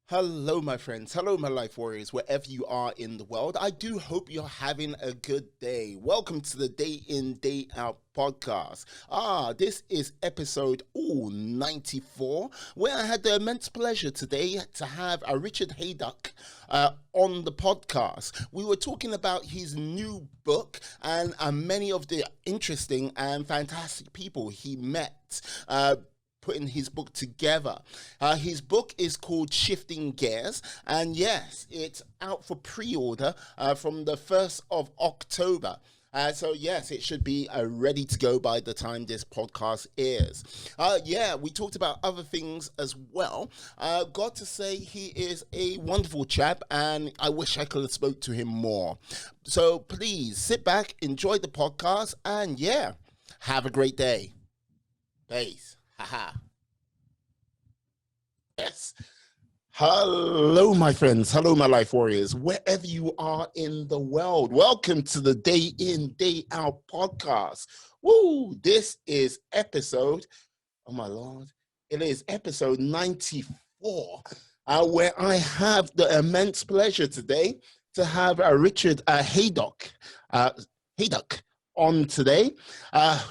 Hello, my friends. Hello, my life warriors, wherever you are in the world. I do hope you're having a good day. Welcome to the Day In, Day Out podcast. This is episode 94, where I had the immense pleasure today to have a Richard Haiduck on the podcast. We were talking about his new book and many of the interesting and fantastic people he met. Putting his book together. His book is called Shifting Gears, and yes, it's out for pre-order from the 1st of October. So yes, it should be ready to go by the time this podcast airs. We talked about other things as well. Got to say he is a wonderful chap, and I wish I could have spoke to him more. So please sit back, enjoy the podcast, and have a great day. Peace. Haha. Yes. Hello, my friends. Hello, my life warriors. Wherever you are in the world, welcome to the Day In, Day Out podcast. Woo! This is episode, oh my Lord, it is episode 94, where I have the immense pleasure today to have Richard Haiduck on today,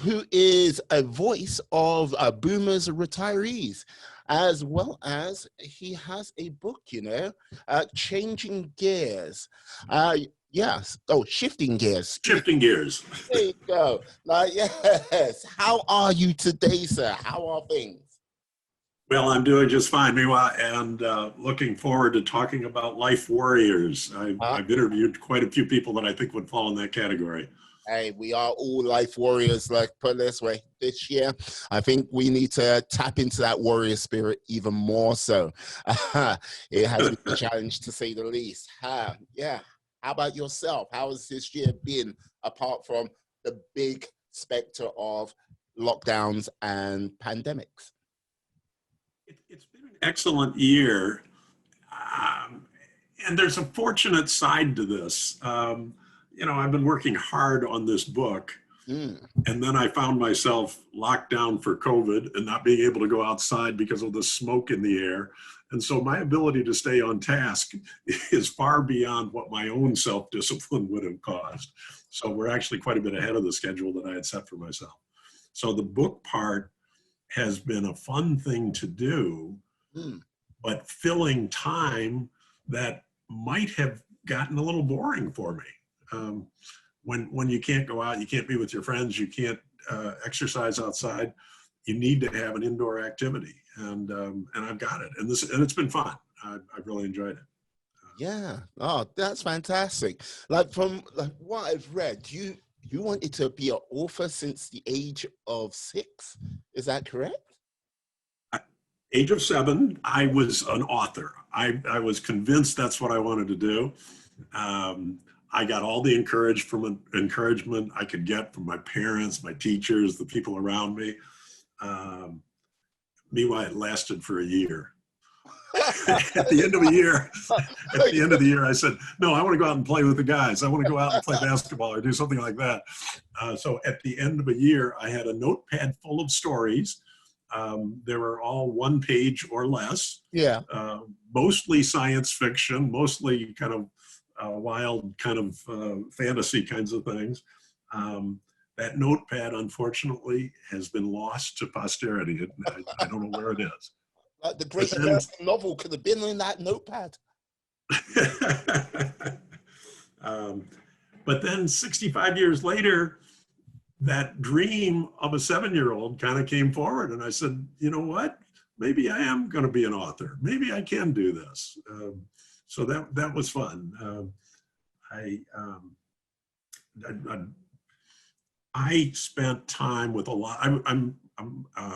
who is a voice of boomers retirees, as well as he has a book, Changing Gears. Shifting Gears. Shifting Gears. There you go. Yes. How are you today, sir? How are things? Well, I'm doing just fine, Miwa, and looking forward to talking about life warriors. I've interviewed quite a few people that I think would fall in that category. Hey, we are all life warriors, like put it this way. This year, I think we need to tap into that warrior spirit even more so. It has been a challenge to say the least. How about yourself? How has this year been, apart from the big specter of lockdowns and pandemics? It's been an excellent year. And there's a fortunate side to this. I've been working hard on this book, and then I found myself locked down for COVID and not being able to go outside because of the smoke in the air. And so my ability to stay on task is far beyond what my own self-discipline would have caused. So we're actually quite a bit ahead of the schedule that I had set for myself. So the book part has been a fun thing to do, but filling time that might have gotten a little boring for me. When you can't go out, you can't be with your friends, you can't exercise outside, you need to have an indoor activity, and I've got it, and it's been fun. I've really enjoyed it. That's fantastic. From what I've read, you wanted to be an author since the age of 6. Is that correct? Age of 7, I was an author. I was convinced that's what I wanted to do. I got all the encouragement I could get from my parents, my teachers, the people around me. Meanwhile, it lasted for a year. At the end of the year, I said, no, I want to go out and play with the guys. I want to go out and play basketball or do something like that. So at the end of a year, I had a notepad full of stories. They were all 1 page or less. Yeah. Mostly science fiction, mostly kind of wild kind of fantasy kinds of things. That notepad, unfortunately, has been lost to posterity. I don't know where it is. The great American novel could have been in that notepad. But then 65 years later, that dream of a 7-year-old kind of came forward, and I said, you know what? Maybe I am going to be an author. Maybe I can do this. So that was fun. I spent time with a lot. I'm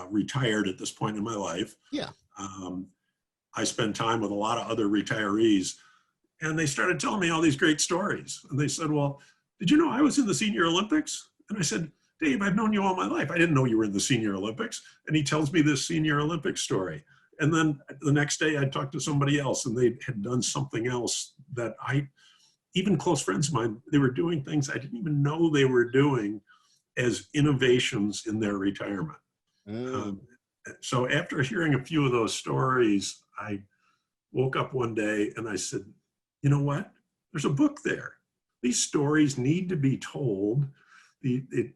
retired at this point in my life. Yeah. I spent time with a lot of other retirees, and they started telling me all these great stories. And they said, "Well, did you know I was in the Senior Olympics?" And I said, "Dave, I've known you all my life. I didn't know you were in the Senior Olympics." And he tells me this Senior Olympics story. And then the next day I talked to somebody else, and they had done something else that even close friends of mine, they were doing things I didn't even know they were doing as innovations in their retirement. So after hearing a few of those stories, I woke up one day and I said, you know what? There's a book there. These stories need to be told.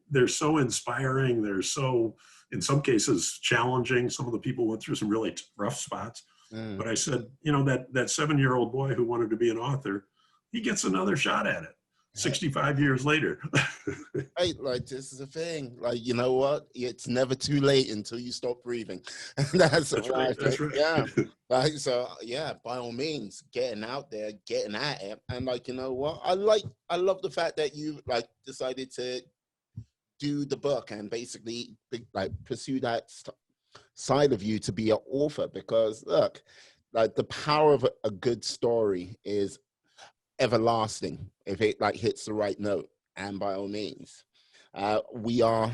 They're so inspiring. They're so, in some cases, challenging. Some of the people went through some really rough spots. But I said, that 7-year-old boy who wanted to be an author, he gets another shot at it 65 years later. Right, like this is the thing. Like, you know what? It's never too late until you stop breathing. That's right. That's right. Yeah. Like, so yeah, by all means, getting out there, getting at it. And like, you know what? I love the fact that you like decided to do the book and basically like pursue that side of you to be an author, because look, like the power of a good story is everlasting if it like hits the right note. And by all means, we are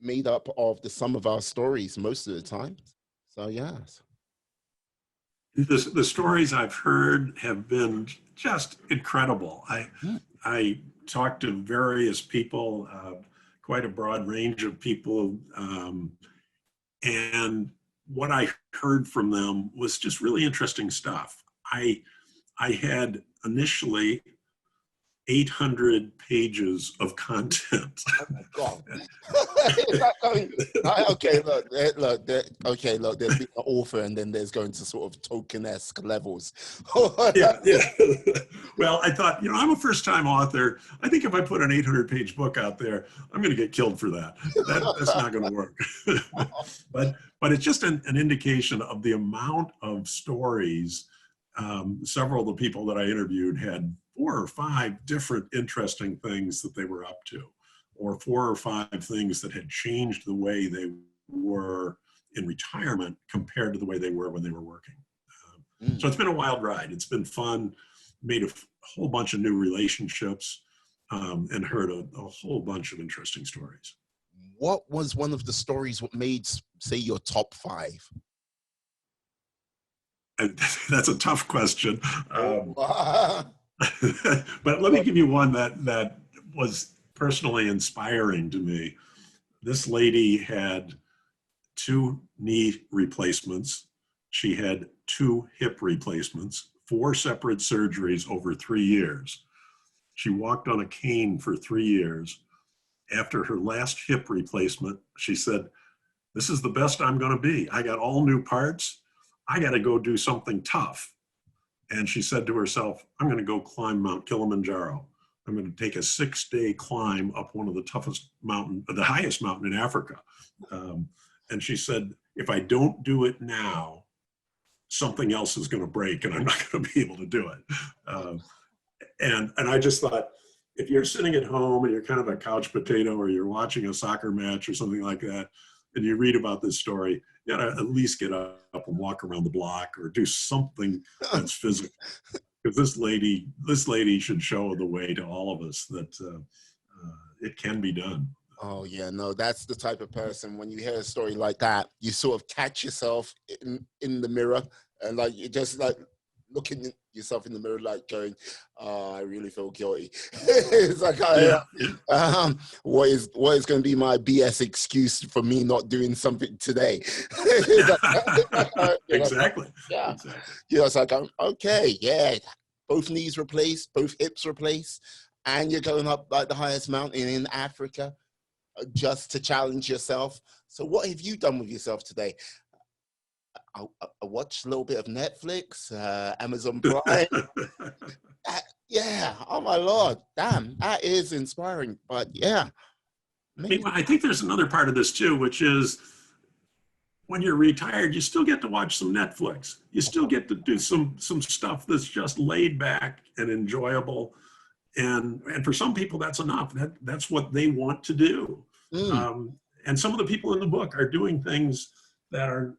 made up of the sum of our stories most of the time. So yes. The stories I've heard have been just incredible. I talked to various people, quite a broad range of people, and what I heard from them was just really interesting stuff. I had initially 800 pages of content. Oh my God. Okay, look, there's being an author and then there's going to sort of token-esque levels. Yeah. Well, I thought, I'm a first-time author. I think if I put an 800-page book out there, I'm going to get killed for that. That's not going to work. But it's just an indication of the amount of stories. Several of the people that I interviewed had 4 or 5 different interesting things that they were up to, or 4 or 5 things that had changed the way they were in retirement compared to the way they were when they were working. So it's been a wild ride. It's been fun, made a whole bunch of new relationships, and heard a whole bunch of interesting stories. What was one of the stories what made, say, your top 5? That's a tough question. But let me give you one that was personally inspiring to me. This lady had 2 knee replacements. She had 2 hip replacements, 4 separate surgeries over 3 years. She walked on a cane for 3 years. After her last hip replacement, she said, "This is the best I'm going to be. I got all new parts. I got to go do something tough." And she said to herself, "I'm going to go climb Mount Kilimanjaro. I'm going to take a 6-day climb up one of the toughest the highest mountain in Africa." And she said, "If I don't do it now, something else is going to break and I'm not going to be able to do it." And I just thought, if you're sitting at home and you're kind of a couch potato, or you're watching a soccer match or something like that, and you read about this story, you gotta at least get up and walk around the block or do something that's physical. Because this lady should show the way to all of us that it can be done. Oh yeah, no, that's the type of person, when you hear a story like that, you sort of catch yourself in the mirror and like you just like looking yourself in the mirror, like going, "Oh, I really feel guilty." It's like, what is going to be my BS excuse for me not doing something today? Exactly. Yeah. Exactly. It's like, okay, yeah, both knees replaced, both hips replaced, and you're going up like the highest mountain in Africa just to challenge yourself. So what have you done with yourself today? I watched a little bit of Netflix, Amazon Prime. Yeah, oh my Lord, damn, that is inspiring. But yeah. I think there's another part of this too, which is when you're retired, you still get to watch some Netflix. You still get to do some stuff that's just laid back and enjoyable. And for some people, that's enough. That's what they want to do. And some of the people in the book are doing things that are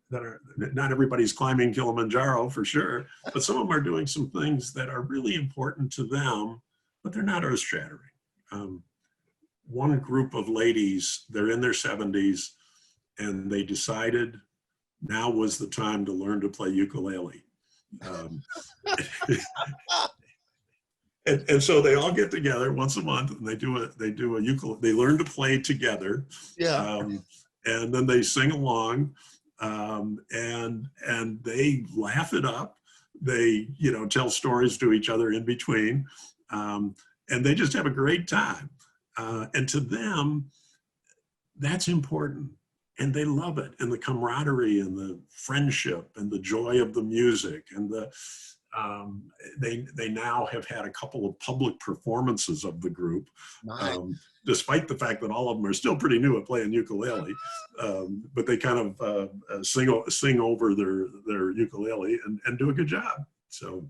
not everybody's climbing Kilimanjaro for sure, but some of them are doing some things that are really important to them, but they're not earth-shattering. One group of ladies, they're in their 70s, and they decided now was the time to learn to play ukulele. And so they all get together once a month and they do a ukulele. They learn to play together. Yeah. And then they sing along, and they laugh it up. They, tell stories to each other in between. And they just have a great time. And to them, that's important. And they love it. And the camaraderie and the friendship and the joy of the music and they now have had a couple of public performances of the group, despite the fact that all of them are still pretty new at playing ukulele. But they kind of sing over their ukulele and do a good job. So.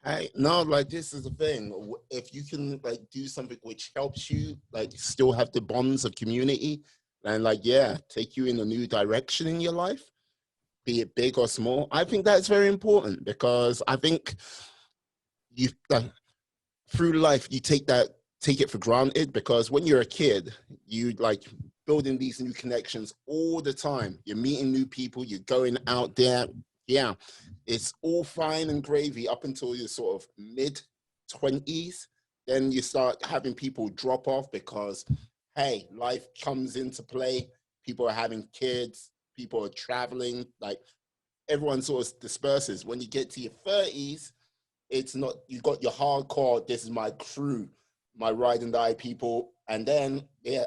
This is the thing. If you can do something which helps you still have the bonds of community and take you in a new direction in your life, be it big or small, I think that's very important, because I think you through life you take it for granted, because when you're a kid, you building these new connections all the time. You're meeting new people, you're going out there. Yeah, it's all fine and gravy up until you're sort of mid-20s. Then you start having people drop off because, hey, life comes into play. People are having kids. People are traveling. Everyone sort of disperses. When you get to your 30s, it's not, you got your hardcore, this is my crew, my ride and die people. And then,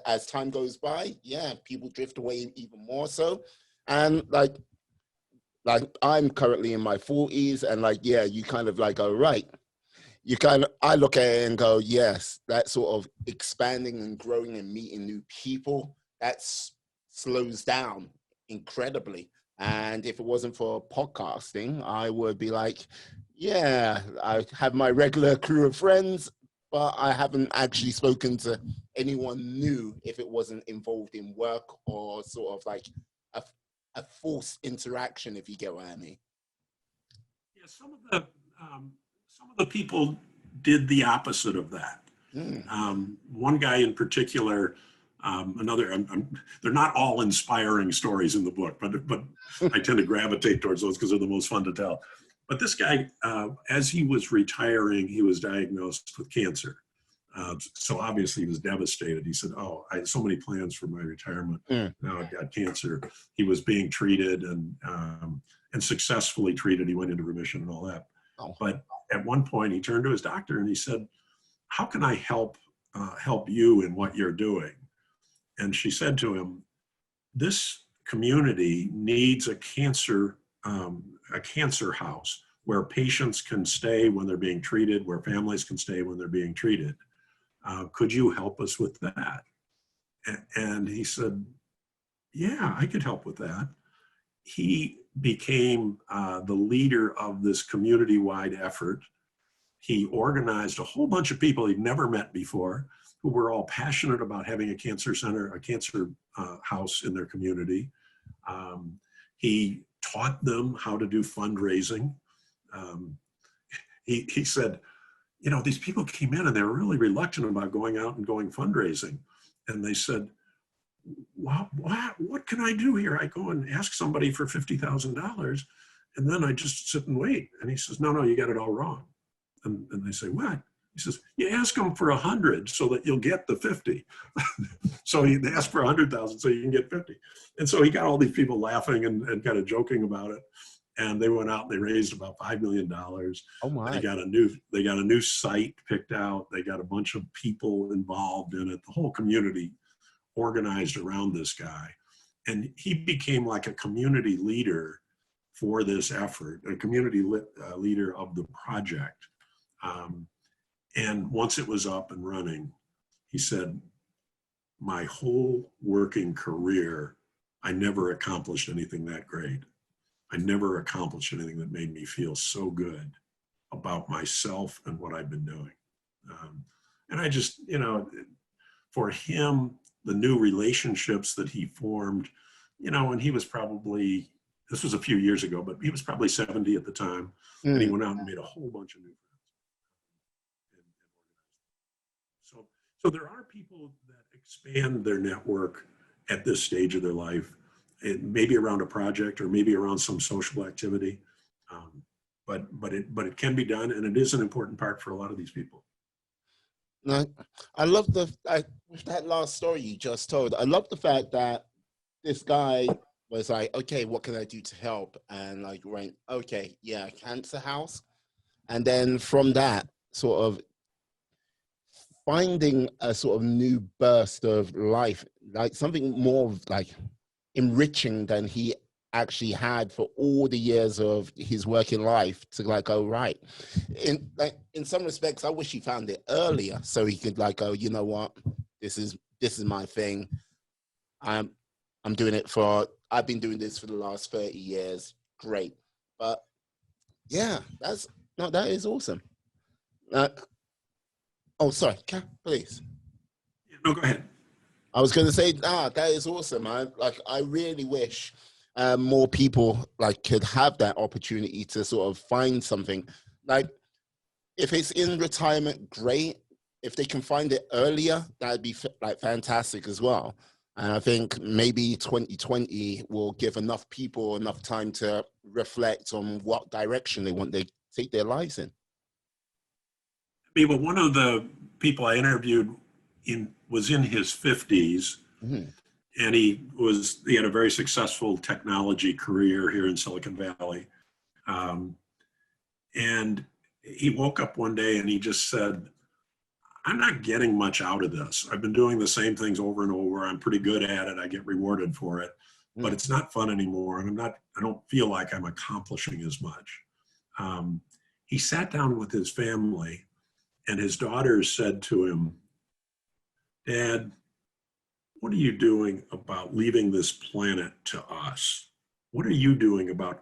as time goes by, people drift away even more so. And I'm currently in my 40s, and you kind of go, right. I look at it and go, yes, that sort of expanding and growing and meeting new people, that slows down incredibly. And if it wasn't for podcasting, I would be I have my regular crew of friends, but I haven't actually spoken to anyone new if it wasn't involved in work or sort of a forced interaction, if you get what I mean. Yeah, some of the people did the opposite of that. One guy in particular, they're not all inspiring stories in the book, but I tend to gravitate towards those because they're the most fun to tell. But this guy, as he was retiring, he was diagnosed with cancer. So obviously he was devastated. He said, I had so many plans for my retirement. Now I've got cancer. He was being treated and successfully treated. He went into remission and all that. But at one point he turned to his doctor and he said, how can I help you in what you're doing? And she said to him, this community needs a cancer house where patients can stay when they're being treated, where families can stay when they're being treated. Could you help us with that? And he said, yeah, I could help with that. He became the leader of this community-wide effort. He organized a whole bunch of people he'd never met before, who were all passionate about having a cancer center, a cancer house in their community. He taught them how to do fundraising. He said, these people came in and they were really reluctant about going out and going fundraising. And they said, wow, what can I do here? I go and ask somebody for $50,000 and then I just sit and wait. And he says, no, you got it all wrong. And they say, what? He says, you ask them for 100 so that you'll get the 50. So they asked for 100,000 so you can get 50. And so he got all these people laughing and kind of joking about it. And they went out and they raised about $5 million. Oh my. They got a new site picked out. They got a bunch of people involved in it. The whole community organized around this guy. And he became like a community leader for this effort, a community leader of the project. And once it was up and running, he said, my whole working career, I never accomplished anything that great. I never accomplished anything that made me feel so good about myself and what I've been doing. And I just, for him, the new relationships that he formed, and he was probably, this was a few years ago, but he was probably 70 at the time. And he went out and made a whole bunch of new friends. So there are people that expand their network at this stage of their life, maybe around a project or maybe around some social activity. But it can be done, and it is an important part for a lot of these people. No, I love with that last story you just told. I love the fact that this guy where it's like, okay, what can I do to help? And like, right, okay, yeah, cancer house. And then from that, sort of finding a sort of new burst of life, like something more like enriching than he actually had for all the years of his working life, to like go, right. In some respects, I wish he found it earlier so he could like go, you know what, this is my thing. I'm I'm doing it for, I've been doing this for the last 30 years. Great. But yeah, that is awesome. Uh, oh, sorry, please. No, go ahead. I was going to say, that is awesome. I really wish more people like could have that opportunity to sort of find something. Like, if it's in retirement, great. If they can find it earlier, that'd be like fantastic as well. And I think maybe 2020 will give enough people enough time to reflect on what direction they want to take their lives in. Well, one of the people I interviewed was in his 50s, Mm-hmm. and he had a very successful technology career here in Silicon Valley. And he woke up one day and he just said, I'm not getting much out of this. I've been doing the same things over and over. I'm pretty good at it. I get rewarded for it, but it's not fun anymore. And I don't feel like I'm accomplishing as much. He sat down with his family, and his daughters said to him, Dad, what are you doing about leaving this planet to us? What are you doing about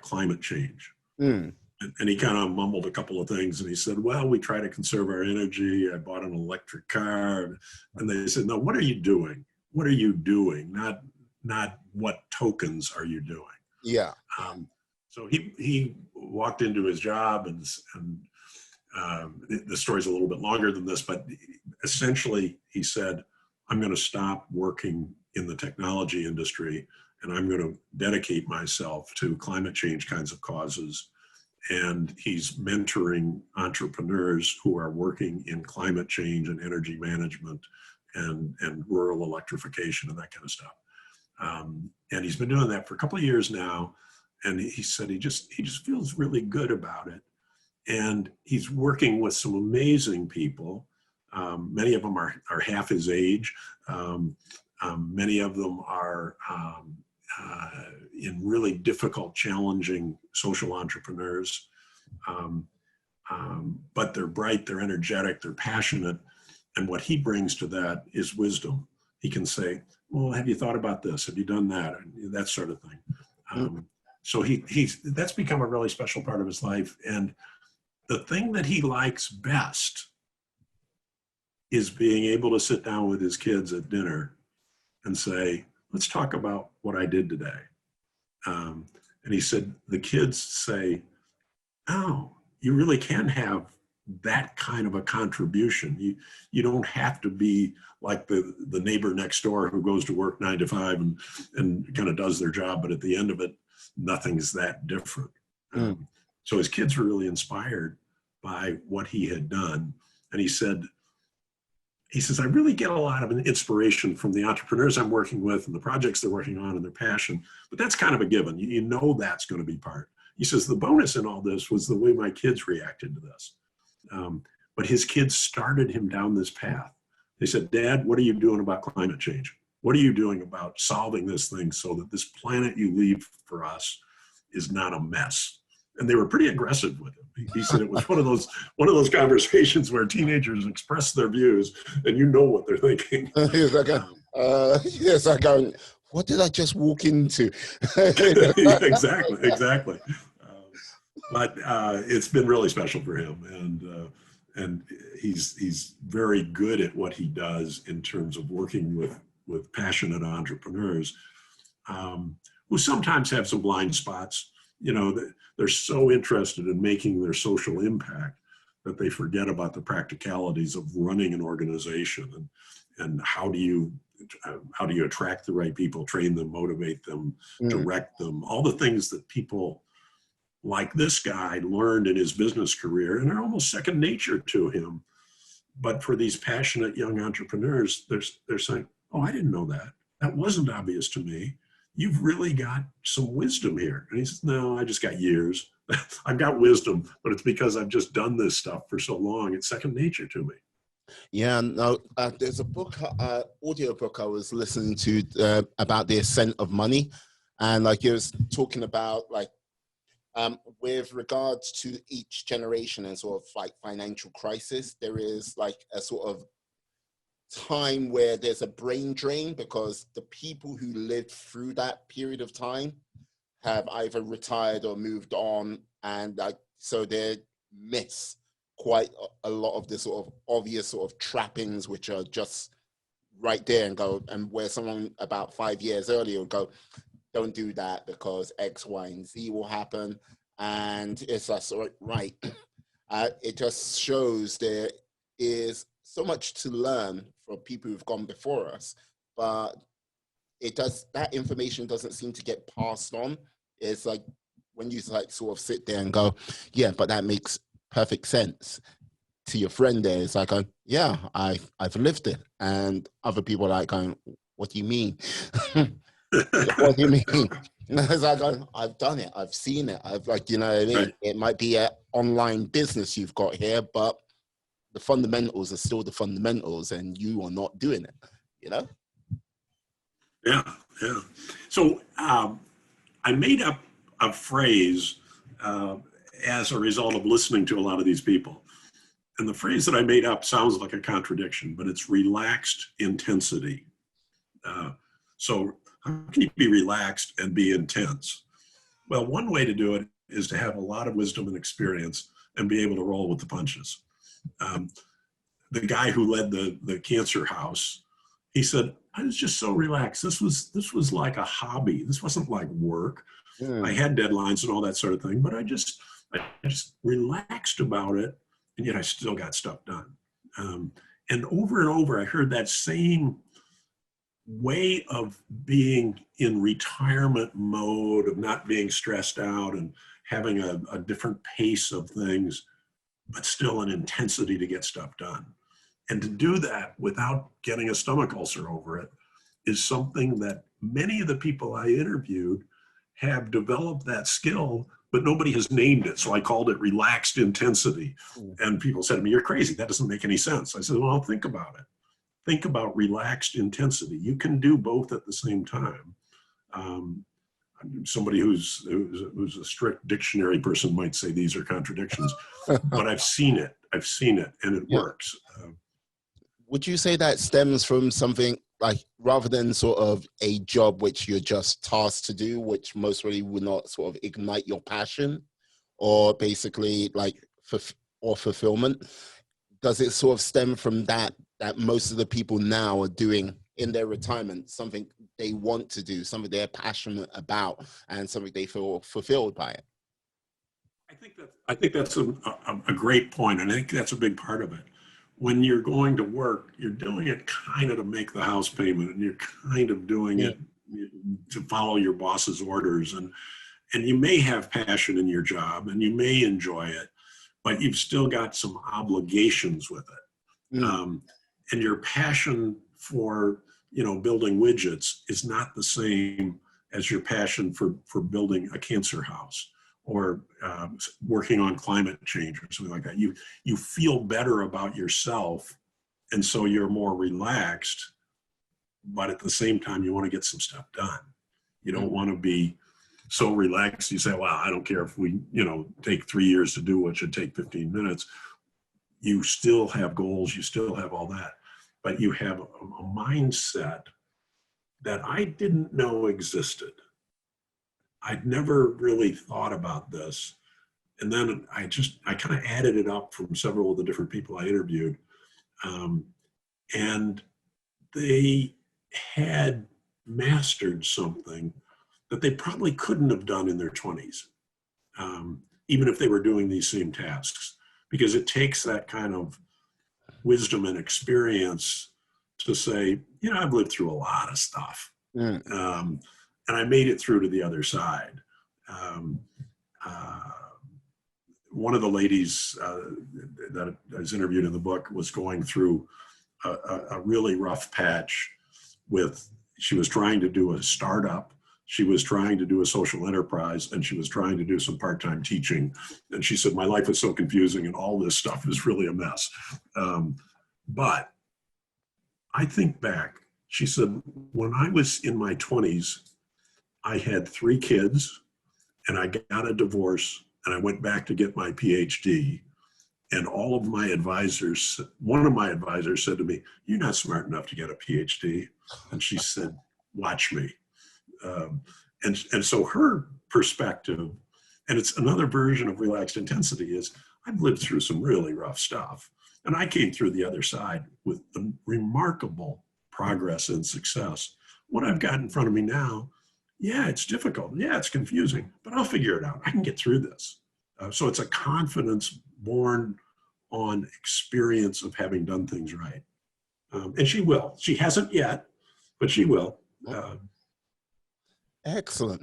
climate change? Mm. And he kind of mumbled a couple of things, and he said, well, we try to conserve our energy. I bought an electric car. And they said, no, what are you doing? What are you doing? Not what tokens are you doing? Yeah. So he walked into his job, and the story's a little bit longer than this, but essentially he said, I'm going to stop working in the technology industry, and I'm going to dedicate myself to climate change kinds of causes. And he's mentoring entrepreneurs who are working in climate change and energy management and rural electrification and that kind of stuff. And he's been doing that for a couple of years now. And he said he just feels really good about it. And he's working with some amazing people. Many of them are half his age. Many of them are in really difficult, challenging social entrepreneurs. But they're bright, they're energetic, they're passionate. And what he brings to that is wisdom. He can say, well, have you thought about this? Have you done that? That sort of thing. So that's become a really special part of his life. And the thing that he likes best is being able to sit down with his kids at dinner and say, let's talk about what I did today. And he said, the kids say, oh, you really can have that kind of a contribution. You don't have to be like the neighbor next door who goes to work 9 to 5 and kind of does their job, but at the end of it, nothing's that different. So his kids were really inspired by what he had done. And he says, I really get a lot of inspiration from the entrepreneurs I'm working with and the projects they're working on and their passion, but that's kind of a given. You know that's going to be part. He says, the bonus in all this was the way my kids reacted to this. But his kids started him down this path. They said, Dad, what are you doing about climate change? What are you doing about solving this thing so that this planet you leave for us is not a mess? And they were pretty aggressive with him. He said it was one of those conversations where teenagers express their views and you know what they're thinking. Yes, I go, what did I just walk into? Yeah, exactly. But it's been really special for him, and he's very good at what he does in terms of working with passionate entrepreneurs who sometimes have some blind spots. You know, they're so interested in making their social impact that they forget about the practicalities of running an organization and how do you attract the right people, train them, motivate them, direct them, all the things that people like this guy learned in his business career and are almost second nature to him. But for these passionate young entrepreneurs, they're saying, oh, I didn't know that. That wasn't obvious to me. you've really got some wisdom here. And he says, no, I just got years. I've got wisdom, but it's because I've just done this stuff for so long. It's second nature to me. Yeah, no, there's a book, audio book I was listening to about the ascent of money. And like it was talking about like, with regards to each generation and sort of like financial crisis, there is like a sort of time where there's a brain drain because the people who lived through that period of time have either retired or moved on, and like so they miss quite a lot of the sort of obvious sort of trappings which are just right there, and go, and where someone about 5 years earlier would go, don't do that because X, Y, and Z will happen. And it's like, right. It just shows there is so much to learn from people who've gone before us, but that information doesn't seem to get passed on. It's like when you like sort of sit there and go, yeah, but that makes perfect sense to your friend there. It's like, yeah, I've lived it. And other people are like going, what do you mean? What do you mean? It's like, I've done it. I've seen it. I've like, you know what I mean? Right. It might be an online business you've got here, but the fundamentals are still the fundamentals, and you are not doing it, you know? Yeah, yeah. So I made up a phrase as a result of listening to a lot of these people. And the phrase that I made up sounds like a contradiction, but it's relaxed intensity. So how can you be relaxed and be intense? Well, one way to do it is to have a lot of wisdom and experience and be able to roll with the punches. The guy who led the cancer house, he said, I was just so relaxed. This was like a hobby. This wasn't like work. I had deadlines and all that sort of thing, but I just relaxed about it, and yet I still got stuff done. And over, I heard that same way of being in retirement mode, of not being stressed out and having a different pace of things, but still an intensity to get stuff done. And to do that without getting a stomach ulcer over it is something that many of the people I interviewed have developed that skill, but nobody has named it. So I called it relaxed intensity. And people said to me, you're crazy. That doesn't make any sense. I said, well, think about it. Think about relaxed intensity. You can do both at the same time. Somebody who's a strict dictionary person might say these are contradictions, but I've seen it, and it works. Would you say that stems from something like, rather than sort of a job which you're just tasked to do, which most really would not sort of ignite your passion, or basically like or fulfillment? Does it sort of stem from that most of the people now are doing in their retirement something they want to do, something they're passionate about, and something they feel fulfilled by it? I think that's a great point, and I think that's a big part of it. When you're going to work, you're doing it kind of to make the house payment, and you're kind of doing it to follow your boss's orders, and you may have passion in your job, and you may enjoy it, but you've still got some obligations with it. And your passion for, building widgets is not the same as your passion for building a cancer house or working on climate change or something like that. You feel better about yourself, and so you're more relaxed, but at the same time, you want to get some stuff done. You don't want to be so relaxed. You say, well, I don't care if we, take 3 years to do what should take 15 minutes. You still have goals, you still have all that, but you have a mindset that I didn't know existed. I'd never really thought about this. And then I kind of added it up from several of the different people I interviewed. And they had mastered something that they probably couldn't have done in their 20s, even if they were doing these same tasks, because it takes that kind of wisdom and experience to say, I've lived through a lot of stuff. And I made it through to the other side. One of the ladies that I was interviewed in the book was going through a really rough patch she was trying to do a startup She was trying to do a social enterprise, and she was trying to do some part-time teaching. And she said, my life is so confusing and all this stuff is really a mess. But I think back, she said, when I was in my 20s, I had 3 kids and I got a divorce and I went back to get my PhD. And all of my advisors, one of my advisors said to me, you're not smart enough to get a PhD. And she said, watch me. And so her perspective, and it's another version of relaxed intensity, is I've lived through some really rough stuff. And I came through the other side with the remarkable progress and success. What I've got in front of me now, yeah, it's difficult. Yeah, it's confusing, but I'll figure it out. I can get through this. So it's a confidence born on experience of having done things right. And she will. She hasn't yet, but she will. Excellent.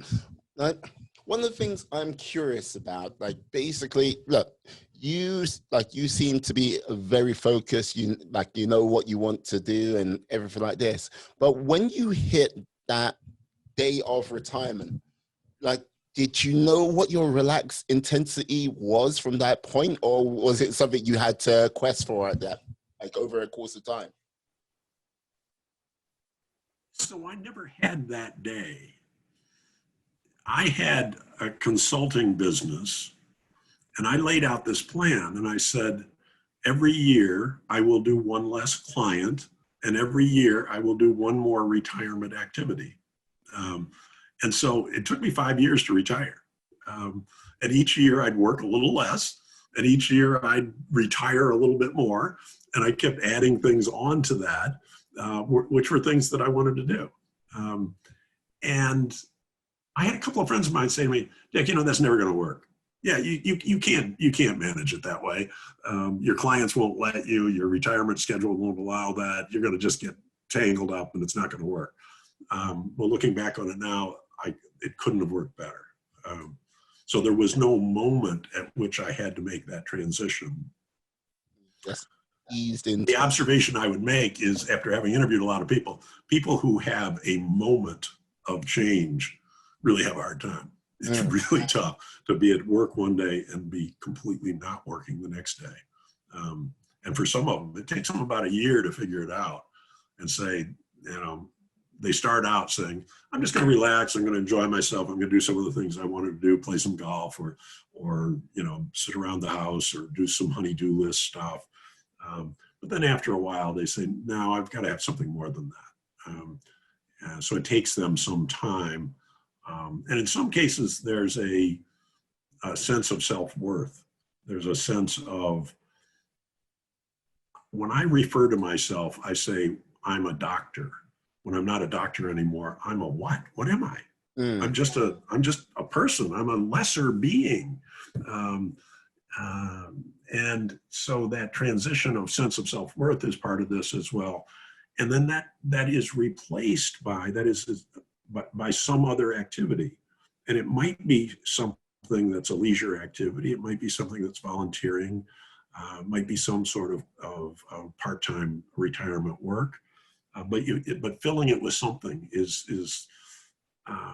One of the things I'm curious about, basically, look, you seem to be very focused. You know what you want to do and everything like this. But when you hit that day of retirement, did you know what your relaxed intensity was from that point, or was it something you had to quest for at that, over a course of time? So I never had that day. I had a consulting business, and I laid out this plan, and I said, every year I will do 1 less client, and every year I will do 1 more retirement activity. And so it took me 5 years to retire. And each year I'd work a little less, and each year I'd retire a little bit more, and I kept adding things on to that, which were things that I wanted to do. And I had a couple of friends of mine say to me, Dick, that's never going to work. Yeah, you can't manage it that way. Your clients won't let you. Your retirement schedule won't allow that. You're going to just get tangled up, and it's not going to work. Well, looking back on it now, it couldn't have worked better. So there was no moment at which I had to make that transition. Just eased into. The observation I would make is, after having interviewed a lot of people who have a moment of change really have a hard time. It's really tough to be at work one day and be completely not working the next day. And for some of them, it takes them about a year to figure it out and say, they start out saying, I'm just going to relax. I'm going to enjoy myself. I'm going to do some of the things I wanted to do, play some golf or sit around the house or do some honey-do list stuff. But then after a while, they say, no, I've got to have something more than that. So it takes them some time. And in some cases, there's a sense of self-worth. There's a sense of, when I refer to myself, I say, I'm a doctor. When I'm not a doctor anymore, I'm a what? What am I? I'm just a person. I'm a lesser being. And so that transition of sense of self-worth is part of this as well. And then that is replaced by some other activity. And it might be something that's a leisure activity. It might be something that's volunteering. It might be some sort of part-time retirement work. But filling it with something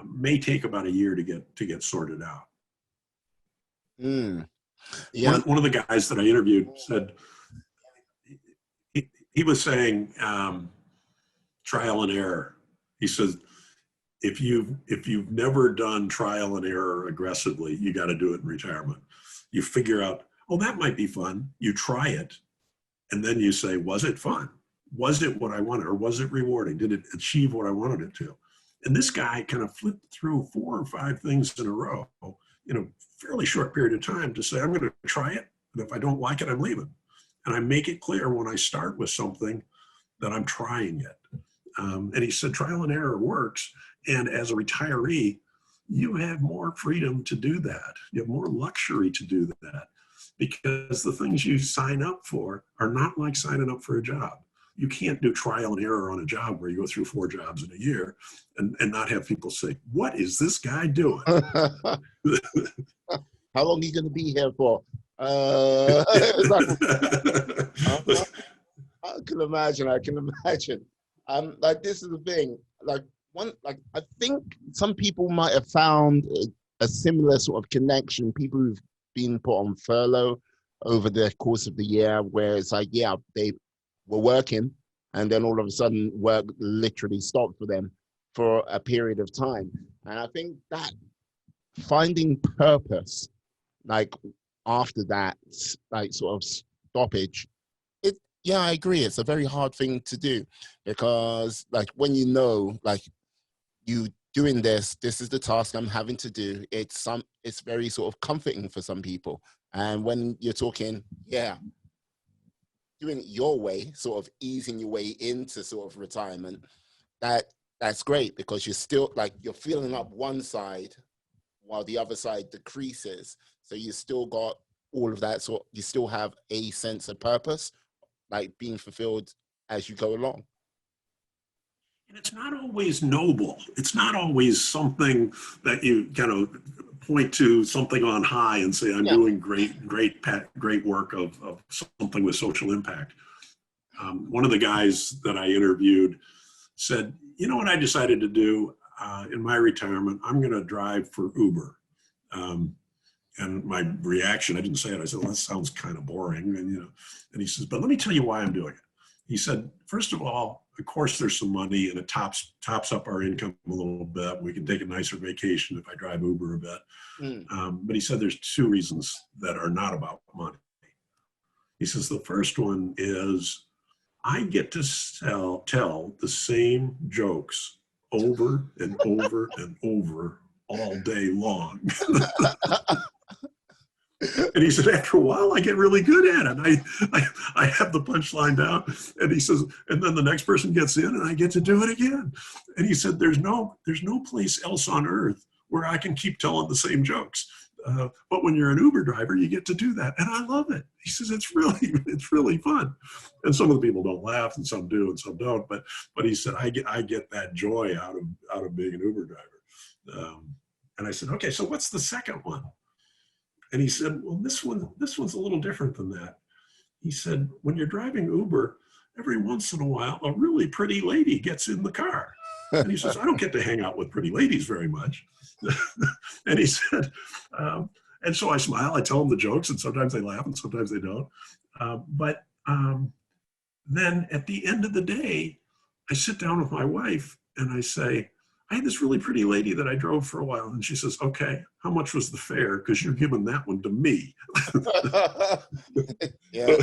may take about a year to get sorted out. Yeah. One of the guys that I interviewed said, he was saying trial and error. He says, if you've never done trial and error aggressively, you got to do it in retirement. You figure out, oh, that might be fun. You try it, and then you say, was it fun? Was it what I wanted, or was it rewarding? Did it achieve what I wanted it to? And this guy kind of flipped through 4 or 5 things in a row in a fairly short period of time to say, I'm going to try it, and if I don't like it, I'm leaving. And I make it clear when I start with something that I'm trying it. And he said, trial and error works. And as a retiree, you have more freedom to do that. You have more luxury to do that, because the things you sign up for are not like signing up for a job. You can't do trial and error on a job where you go through 4 jobs in a year and not have people say, what is this guy doing? How long are you going to be here for? I can imagine. This is the thing. I think some people might have found a similar sort of connection. People who've been put on furlough over the course of the year, where it's like, yeah, they were working, and then all of a sudden, work literally stopped for them for a period of time. And I think that finding purpose, like after that, like sort of stoppage, yeah, I agree. It's a very hard thing to do because, like, when you know, like, you doing this is the task I'm having to do. It's very sort of comforting for some people. And when you're talking, yeah, doing it your way, sort of easing your way into sort of retirement, that's great because you're still like you're filling up one side while the other side decreases. So you still got all of that you still have a sense of purpose, like being fulfilled as you go along. And it's not always noble. It's not always something that you kind of point to something on high and say, I'm doing great work of something with social impact. One of the guys that I interviewed said, you know what I decided to do in my retirement? I'm going to drive for Uber. And my reaction, I didn't say it. I said, well, that sounds kind of boring. And he says, but let me tell you why I'm doing it. He said, first of all, of course, there's some money and it tops up our income a little bit. We can take a nicer vacation if I drive Uber a bit. But he said there's two reasons that are not about money. He says the first one is I get to tell the same jokes over and over and over all day long. And he said, after a while, I get really good at it. I have the punchline down. And he says, and then the next person gets in and I get to do it again. And he said, there's no place else on earth where I can keep telling the same jokes. But when you're an Uber driver, you get to do that. And I love it. He says, it's really fun. And some of the people don't laugh and some do and some don't. But he said, I get that joy out of being an Uber driver. And I said, okay, so what's the second one? And he said, well, this one's a little different than that. He said, when you're driving Uber, every once in a while, a really pretty lady gets in the car. And he says, I don't get to hang out with pretty ladies very much. And he said, and so I smile, I tell them the jokes, and sometimes they laugh and sometimes they don't. But then at the end of the day, I sit down with my wife and I say, I had this really pretty lady that I drove for a while. And she says, okay, how much was the fare? Because you're giving that one to me. Yeah,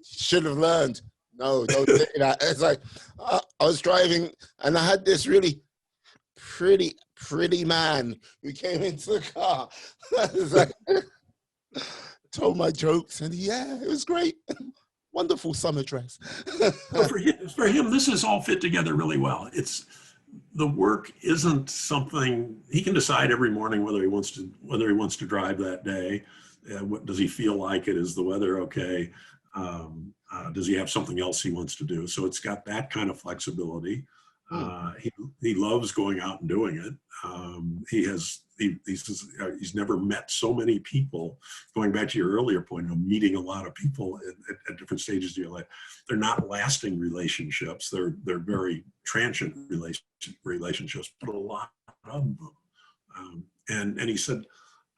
should have learned. No, don't say that. It's like, I was driving and I had this really pretty man who came into the car. It's like, told my jokes and yeah, it was great. Wonderful summer dress. Well, for him, this has all fit together really well. The work isn't something he can decide every morning whether he wants to drive that day. What does he feel like it? Is the weather okay? Does he have something else he wants to do? So it's got that kind of flexibility. He loves going out and doing it. He's never met so many people. Going back to your earlier point of meeting a lot of people at different stages of your life, they're not lasting relationships. They're very transient relationships, but a lot of them. And he said,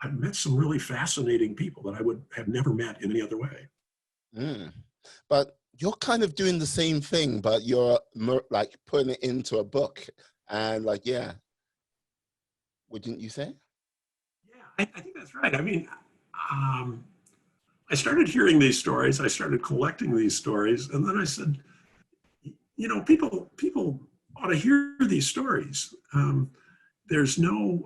I've met some really fascinating people that I would have never met in any other way. But you're kind of doing the same thing, but you're like putting it into a book and like, yeah. Wouldn't you say? Yeah, I think that's right. I mean, I started hearing these stories. I started collecting these stories. And then I said, people ought to hear these stories. There's no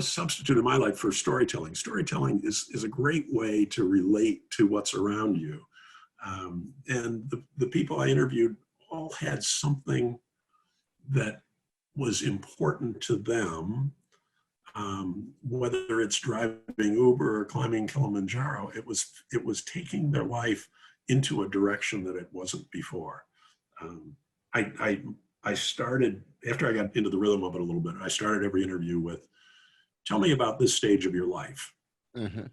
substitute in my life for storytelling. Storytelling is a great way to relate to what's around you. And the people I interviewed all had something that was important to them, whether it's driving Uber or climbing Kilimanjaro. It was taking their life into a direction that it wasn't before. I started, after I got into the rhythm of it a little bit, I started every interview with, tell me about this stage of your life. And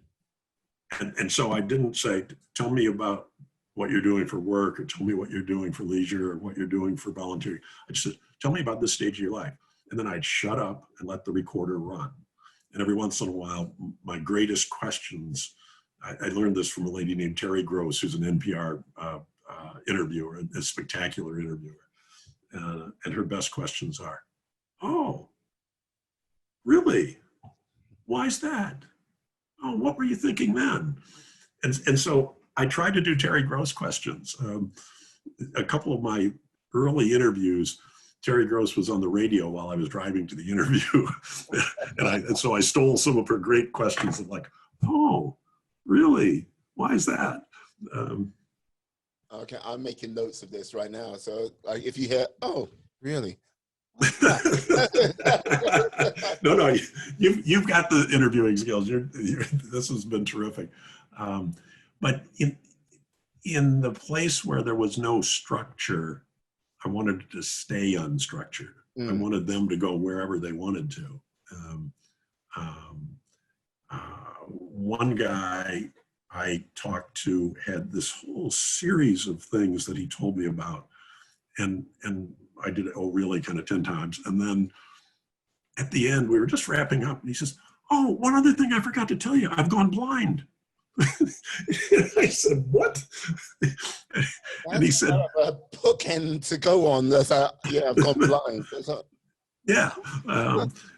so I didn't say, tell me about what you're doing for work, or tell me what you're doing for leisure, or what you're doing for volunteering. I just said, tell me about this stage of your life. And then I'd shut up and let the recorder run. And every once in a while, my greatest questions, I learned this from a lady named Terry Gross, who's an NPR interviewer, a spectacular interviewer. And her best questions are, oh, really? Why is that? Oh, what were you thinking then? And so I tried to do Terry Gross questions. A couple of my early interviews, Terry Gross was on the radio while I was driving to the interview. and so I stole some of her great questions of like, oh, really? Why is that? Okay, I'm making notes of this right now. So if you hear, oh, really? No, you've got the interviewing skills. This has been terrific. But in the place where there was no structure, I wanted to stay unstructured. I wanted them to go wherever they wanted to. One guy I talked to had this whole series of things that he told me about, and I did it, oh really, kind of 10 times. And then at the end, we were just wrapping up, and he says, oh, one other thing I forgot to tell you, I've gone blind. And I said, what? And he said, a bookend to go on. That's yeah, I've gone blind. Yeah,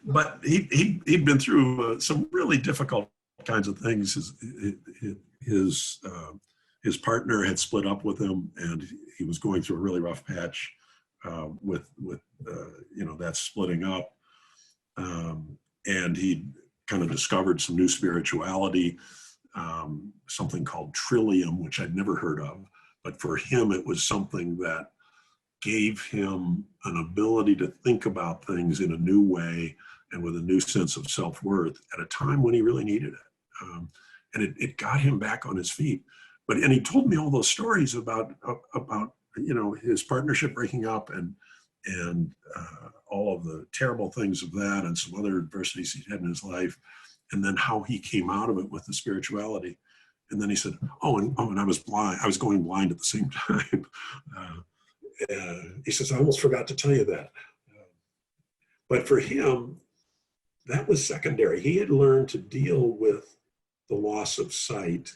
but he'd been through some really difficult kinds of things. His partner had split up with him, and he was going through a really rough patch with that splitting up. And he kind of discovered some new spirituality, something called Trillium, which I'd never heard of. But for him, it was something that gave him an ability to think about things in a new way and with a new sense of self-worth at a time when he really needed it. And it got him back on his feet. And he told me all those stories about his partnership breaking up and all of the terrible things of that and some other adversities he had in his life, and then how he came out of it with the spirituality. And then he said, and I was blind. I was going blind at the same time. He says, I almost forgot to tell you that. But for him, that was secondary. He had learned to deal with the loss of sight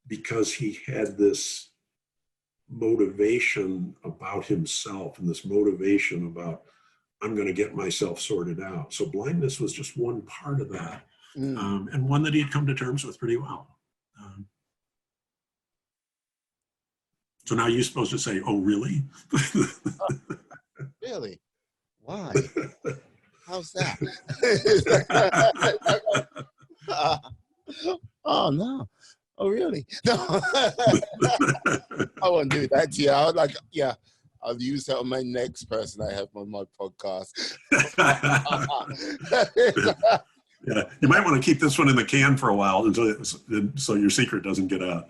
because he had this motivation about himself and this motivation about, I'm going to get myself sorted out. So blindness was just one part of that, and one that he had come to terms with pretty well. So now you're supposed to say, oh, really? Really? Why? How's that? Oh, no. Oh, really? No. I won't do that to you. I would like, yeah, I'll use that on my next person I have on my podcast. Yeah, you might want to keep this one in the can for a while so your secret doesn't get out.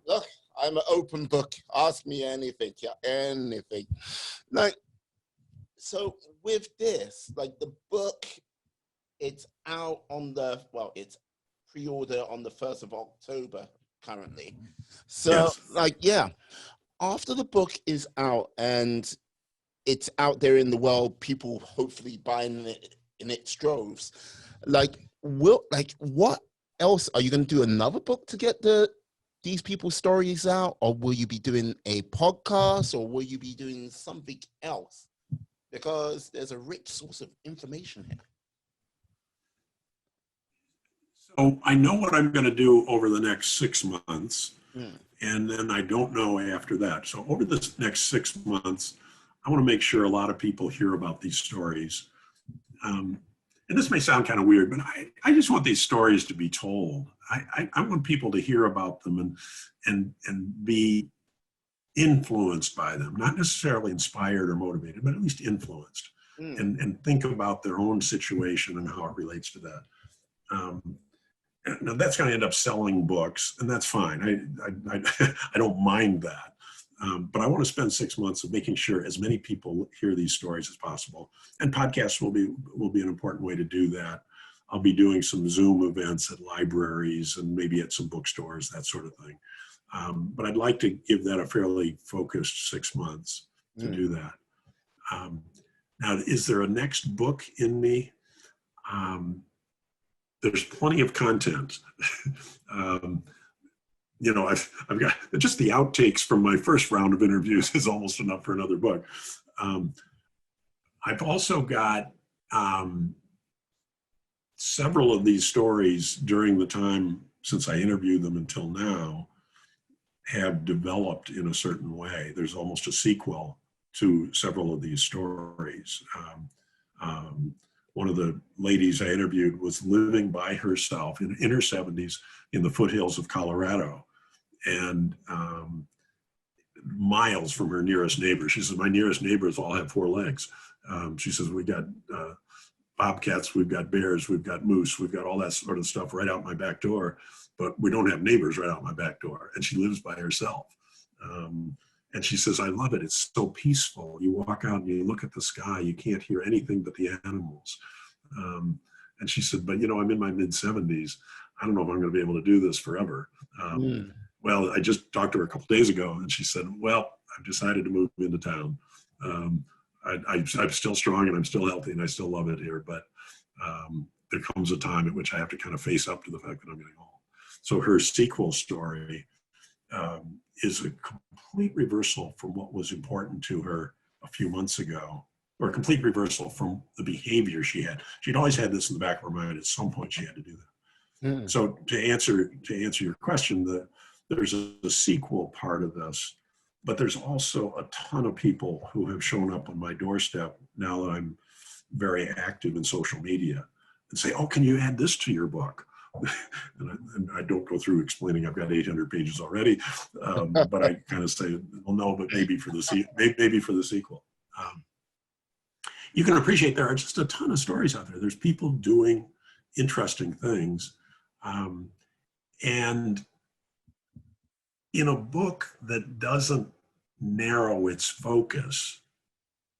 Look, I'm an open book. Ask me anything. Yeah, anything. Like, so with this, like the book, it's out on it's pre-order on the 1st of October currently. So yes. like, yeah, after the book is out and it's out there in the world, people hopefully buying it in its droves. Like, what else? Are you going to do another book to get these people's stories out? Or will you be doing a podcast? Or will you be doing something else? Because there's a rich source of information here. So I know what I'm going to do over the next 6 months. And then I don't know after that. So over the next 6 months, I want to make sure a lot of people hear about these stories. And this may sound kind of weird, but I just want these stories to be told. I want people to hear about them and be influenced by them, not necessarily inspired or motivated, but at least influenced, and think about their own situation and how it relates to that. Now that's going to end up selling books, and that's fine. I don't mind that. But I want to spend 6 months of making sure as many people hear these stories as possible. And podcasts will be an important way to do that. I'll be doing some Zoom events at libraries and maybe at some bookstores, that sort of thing. But I'd like to give that a fairly focused 6 months to do that. Now, is there a next book in me? There's plenty of content. You know, I've got just the outtakes from my first round of interviews is almost enough for another book. I've also got several of these stories during the time since I interviewed them until now have developed in a certain way. There's almost a sequel to several of these stories. One of the ladies I interviewed was living by herself in her 70s in the foothills of Colorado, and miles from her nearest neighbor. She says, my nearest neighbors all have 4 legs. She says, we got bobcats, we've got bears, we've got moose, we've got all that sort of stuff right out my back door, but we don't have neighbors right out my back door. And she lives by herself. And she says, I love it. It's so peaceful. You walk out and you look at the sky, you can't hear anything but the animals. And she said, but you know, I'm in my mid-70s. I don't know if I'm going to be able to do this forever. Well, I just talked to her a couple days ago and she said, well, I've decided to move into town. I'm still strong and I'm still healthy and I still love it here, but there comes a time at which I have to kind of face up to the fact that I'm getting old. So her sequel story is a complete reversal from what was important to her a few months ago, or a complete reversal from the behavior she had. She'd always had this in the back of her mind. At some point she had to do that. So to answer your question, there's a sequel part of this, but there's also a ton of people who have shown up on my doorstep now that I'm very active in social media and say, oh, can you add this to your book? And I don't go through explaining I've got 800 pages already, but I kind of say, well, no, but maybe for the sequel. You can appreciate there are just a ton of stories out there. There's people doing interesting things. And in a book that doesn't narrow its focus,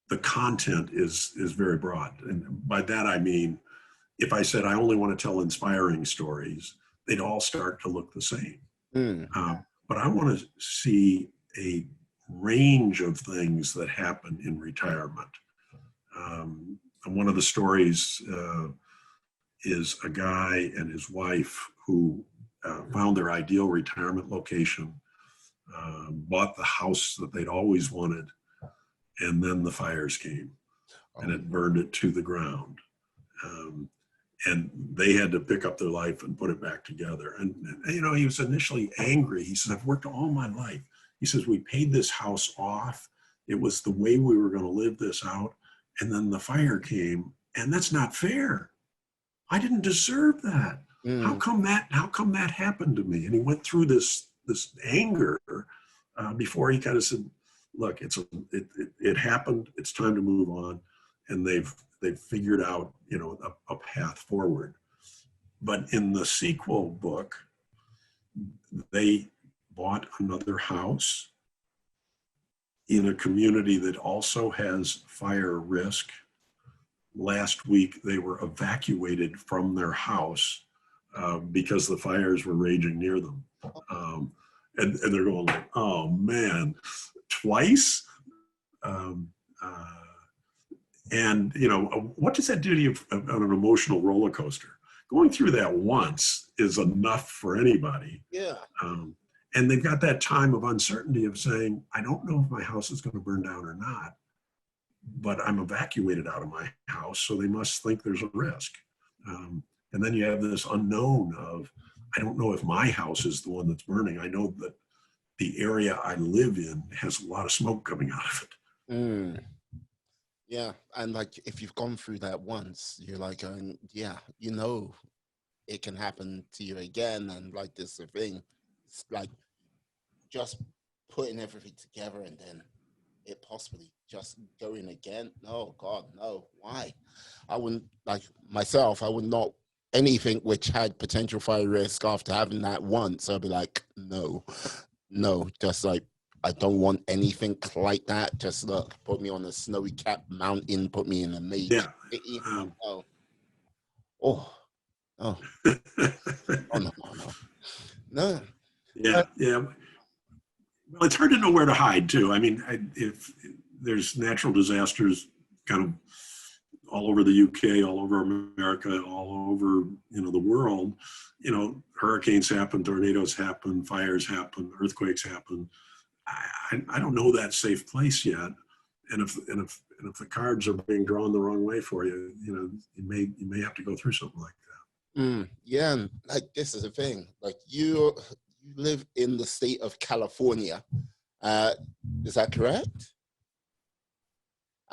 the content is very broad. And by that, I mean, if I said I only want to tell inspiring stories, they'd all start to look the same. But I want to see a range of things that happen in retirement. And one of the stories is a guy and his wife who found their ideal retirement location, bought the house that they'd always wanted, and then the fires came and it burned it to the ground. And they had to pick up their life and put it back together. And you know, he was initially angry. He said, I've worked all my life. He says, we paid this house off. It was the way we were going to live this out. And then the fire came, and that's not fair. I didn't deserve that. How come that happened to me? And he went through this anger before he kind of said, look, it happened. It's time to move on. And they've figured out, you know, a path forward. But in the sequel book, they bought another house in a community that also has fire risk. Last week, they were evacuated from their house because the fires were raging near them. And they're going like, oh man, twice? And, you know, what does that do to you on an emotional roller coaster? Going through that once is enough for anybody. Yeah. And they've got that time of uncertainty of saying, I don't know if my house is going to burn down or not, but I'm evacuated out of my house, so they must think there's a risk. And then you have this unknown of, I don't know if my house is the one that's burning. I know that the area I live in has a lot of smoke coming out of it. Yeah, and like if you've gone through that once, you're like, yeah, you know, it can happen to you again, and like this is the thing, it's like just putting everything together and then it possibly just going again. No, God, no. Why? I wouldn't, like myself, I would not anything which had potential fire risk after having that once. I'd be like, no, just like, I don't want anything like that. Just look, put me on a snowy capped mountain, put me in a major city. Oh, no. No. Yeah. Well, it's hard to know where to hide too. I mean, if there's natural disasters kind of all over the UK, all over America, all over, the world, hurricanes happen, tornadoes happen, fires happen, earthquakes happen. I don't know that safe place yet. And if the cards are being drawn the wrong way for you, you may have to go through something like that. Yeah, and like this is the thing. Like you live in the state of California. Is that correct?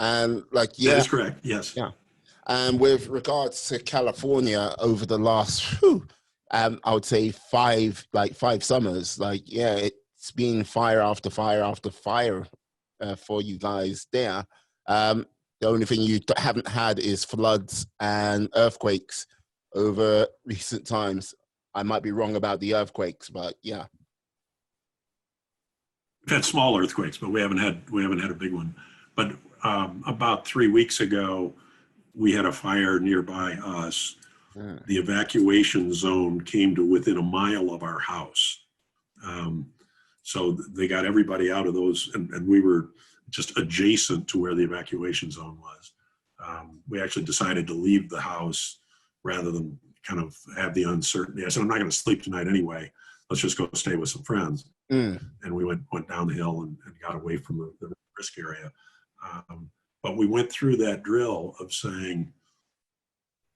And like, yeah, that is correct. Yes. Yeah. And with regards to California over the last, I would say five summers, like, yeah, it's been fire after fire after fire for you guys there. The only thing you haven't had is floods and earthquakes over recent times. I might be wrong about the earthquakes, but yeah. We've had small earthquakes, but we haven't had a big one. But about 3 weeks ago, we had a fire nearby us. The evacuation zone came to within a mile of our house. So they got everybody out of those, and we were just adjacent to where the evacuation zone was. We actually decided to leave the house rather than kind of have the uncertainty. I said, I'm not going to sleep tonight anyway. Let's just go stay with some friends. And we went down the hill and got away from the risk area. But we went through that drill of saying,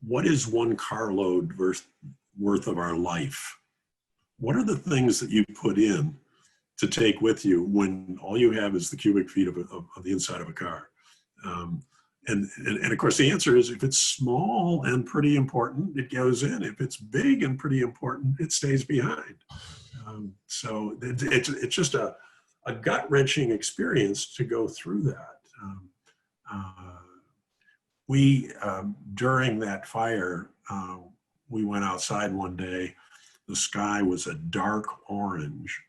what is one carload worth of our life? What are the things that you put in to take with you when all you have is the cubic feet of the inside of a car? And of course, the answer is, if it's small and pretty important, it goes in. If it's big and pretty important, it stays behind. So it's just a gut-wrenching experience to go through that. We, during that fire, we went outside one day. The sky was a dark orange.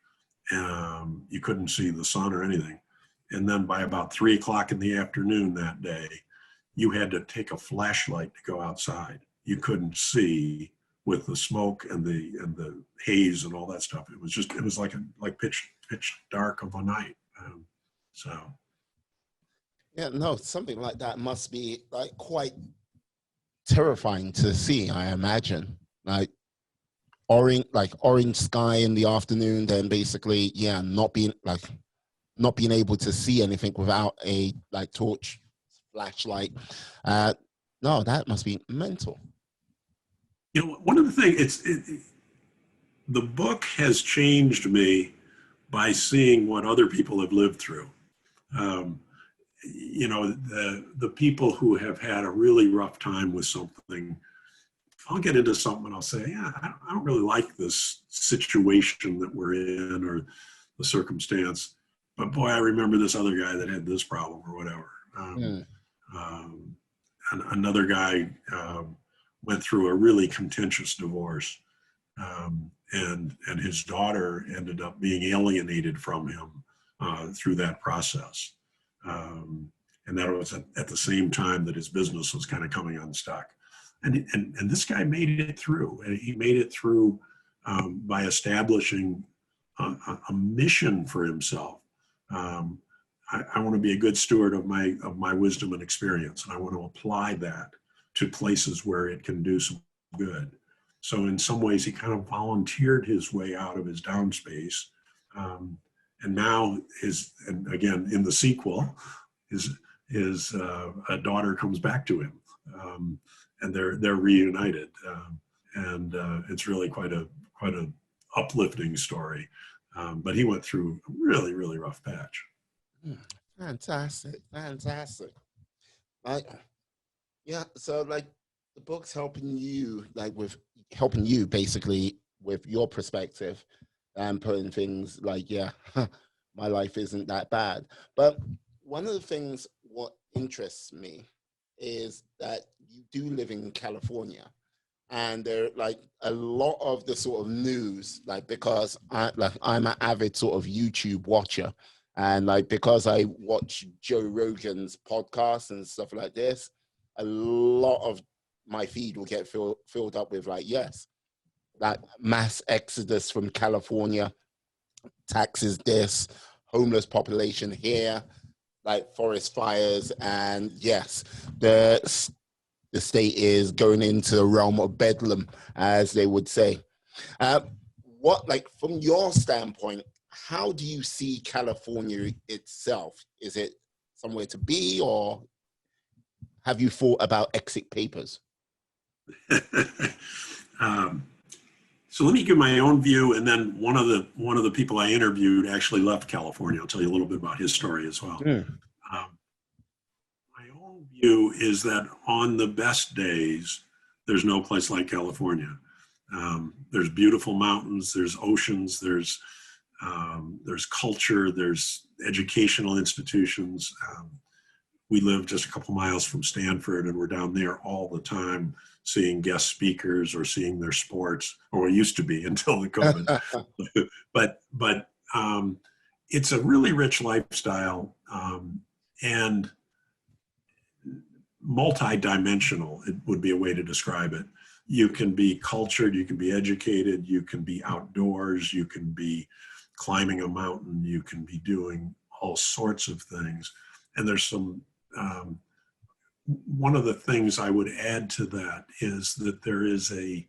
You couldn't see the sun or anything. And then by about 3 o'clock in the afternoon that day, you had to take a flashlight to go outside. You couldn't see with the smoke and the haze and all that stuff. It was like pitch dark of a night. So. Yeah, no, something like that must be like quite terrifying to see, I imagine. Like orange sky in the afternoon, then basically, yeah, not being able to see anything without a torch, flashlight. No, that must be mental. One of the things, the book has changed me by seeing what other people have lived through. The people who have had a really rough time with something, I'll get into something and I'll say, yeah, I don't really like this situation that we're in or the circumstance, but boy, I remember this other guy that had this problem or whatever. And another guy went through a really contentious divorce, and his daughter ended up being alienated from him through that process. And that was at the same time that his business was kind of coming unstuck. And this guy made it through. And he made it through by establishing a mission for himself. I want to be a good steward of my wisdom and experience, and I want to apply that to places where it can do some good. So in some ways, he kind of volunteered his way out of his downspace. And now and again, in the sequel, his daughter comes back to him, and they're reunited. And it's really quite a uplifting story. But he went through a really, really rough patch. Fantastic. Yeah, so the book's helping you basically with your perspective and putting things my life isn't that bad. But one of the things what interests me is that you do live in California, and there a lot of the sort of news, because I'm an avid sort of YouTube watcher, and because I watch Joe Rogan's podcast and stuff like this, a lot of my feed will get filled up with mass exodus from California, taxes this, homeless population here, like forest fires, and yes, the state is going into the realm of bedlam, as they would say. What, like, from your standpoint, how do you see California itself? Is it somewhere to be, or have you thought about exit papers? So let me give my own view, and then one of the people I interviewed actually left California. I'll tell you a little bit about his story as well. My own view is that on the best days, there's no place like California. There's beautiful mountains, there's oceans, there's culture, there's educational institutions. We live just a couple miles from Stanford, and we're down there all the time seeing guest speakers or seeing their sports, or it used to be until the COVID. but it's a really rich lifestyle, and multi-dimensional, it would be a way to describe it. You can be cultured, you can be educated, you can be outdoors, you can be climbing a mountain, you can be doing all sorts of things. And there's some, one of the things I would add to that is that there is a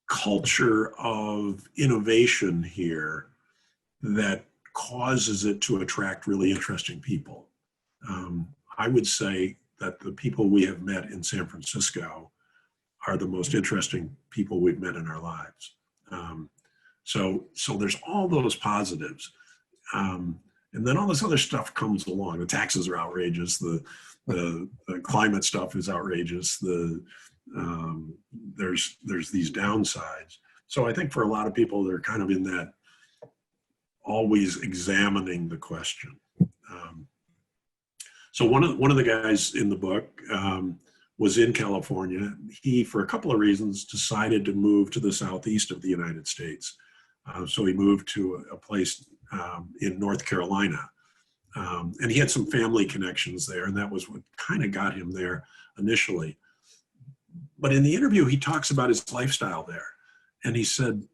culture of innovation here that causes it to attract really interesting people. I would say that the people we have met in San Francisco are the most interesting people we've met in our lives. So there's all those positives. And then all this other stuff comes along. The taxes are outrageous. The climate stuff is outrageous. There's these downsides. So I think for a lot of people, they're kind of in that always examining the question. So one of the guys in the book was in California. He, for a couple of reasons, decided to move to the southeast of the United States. So he moved to a place in North Carolina. And he had some family connections there, and that was what kind of got him there initially. But in the interview, he talks about his lifestyle there. And he said,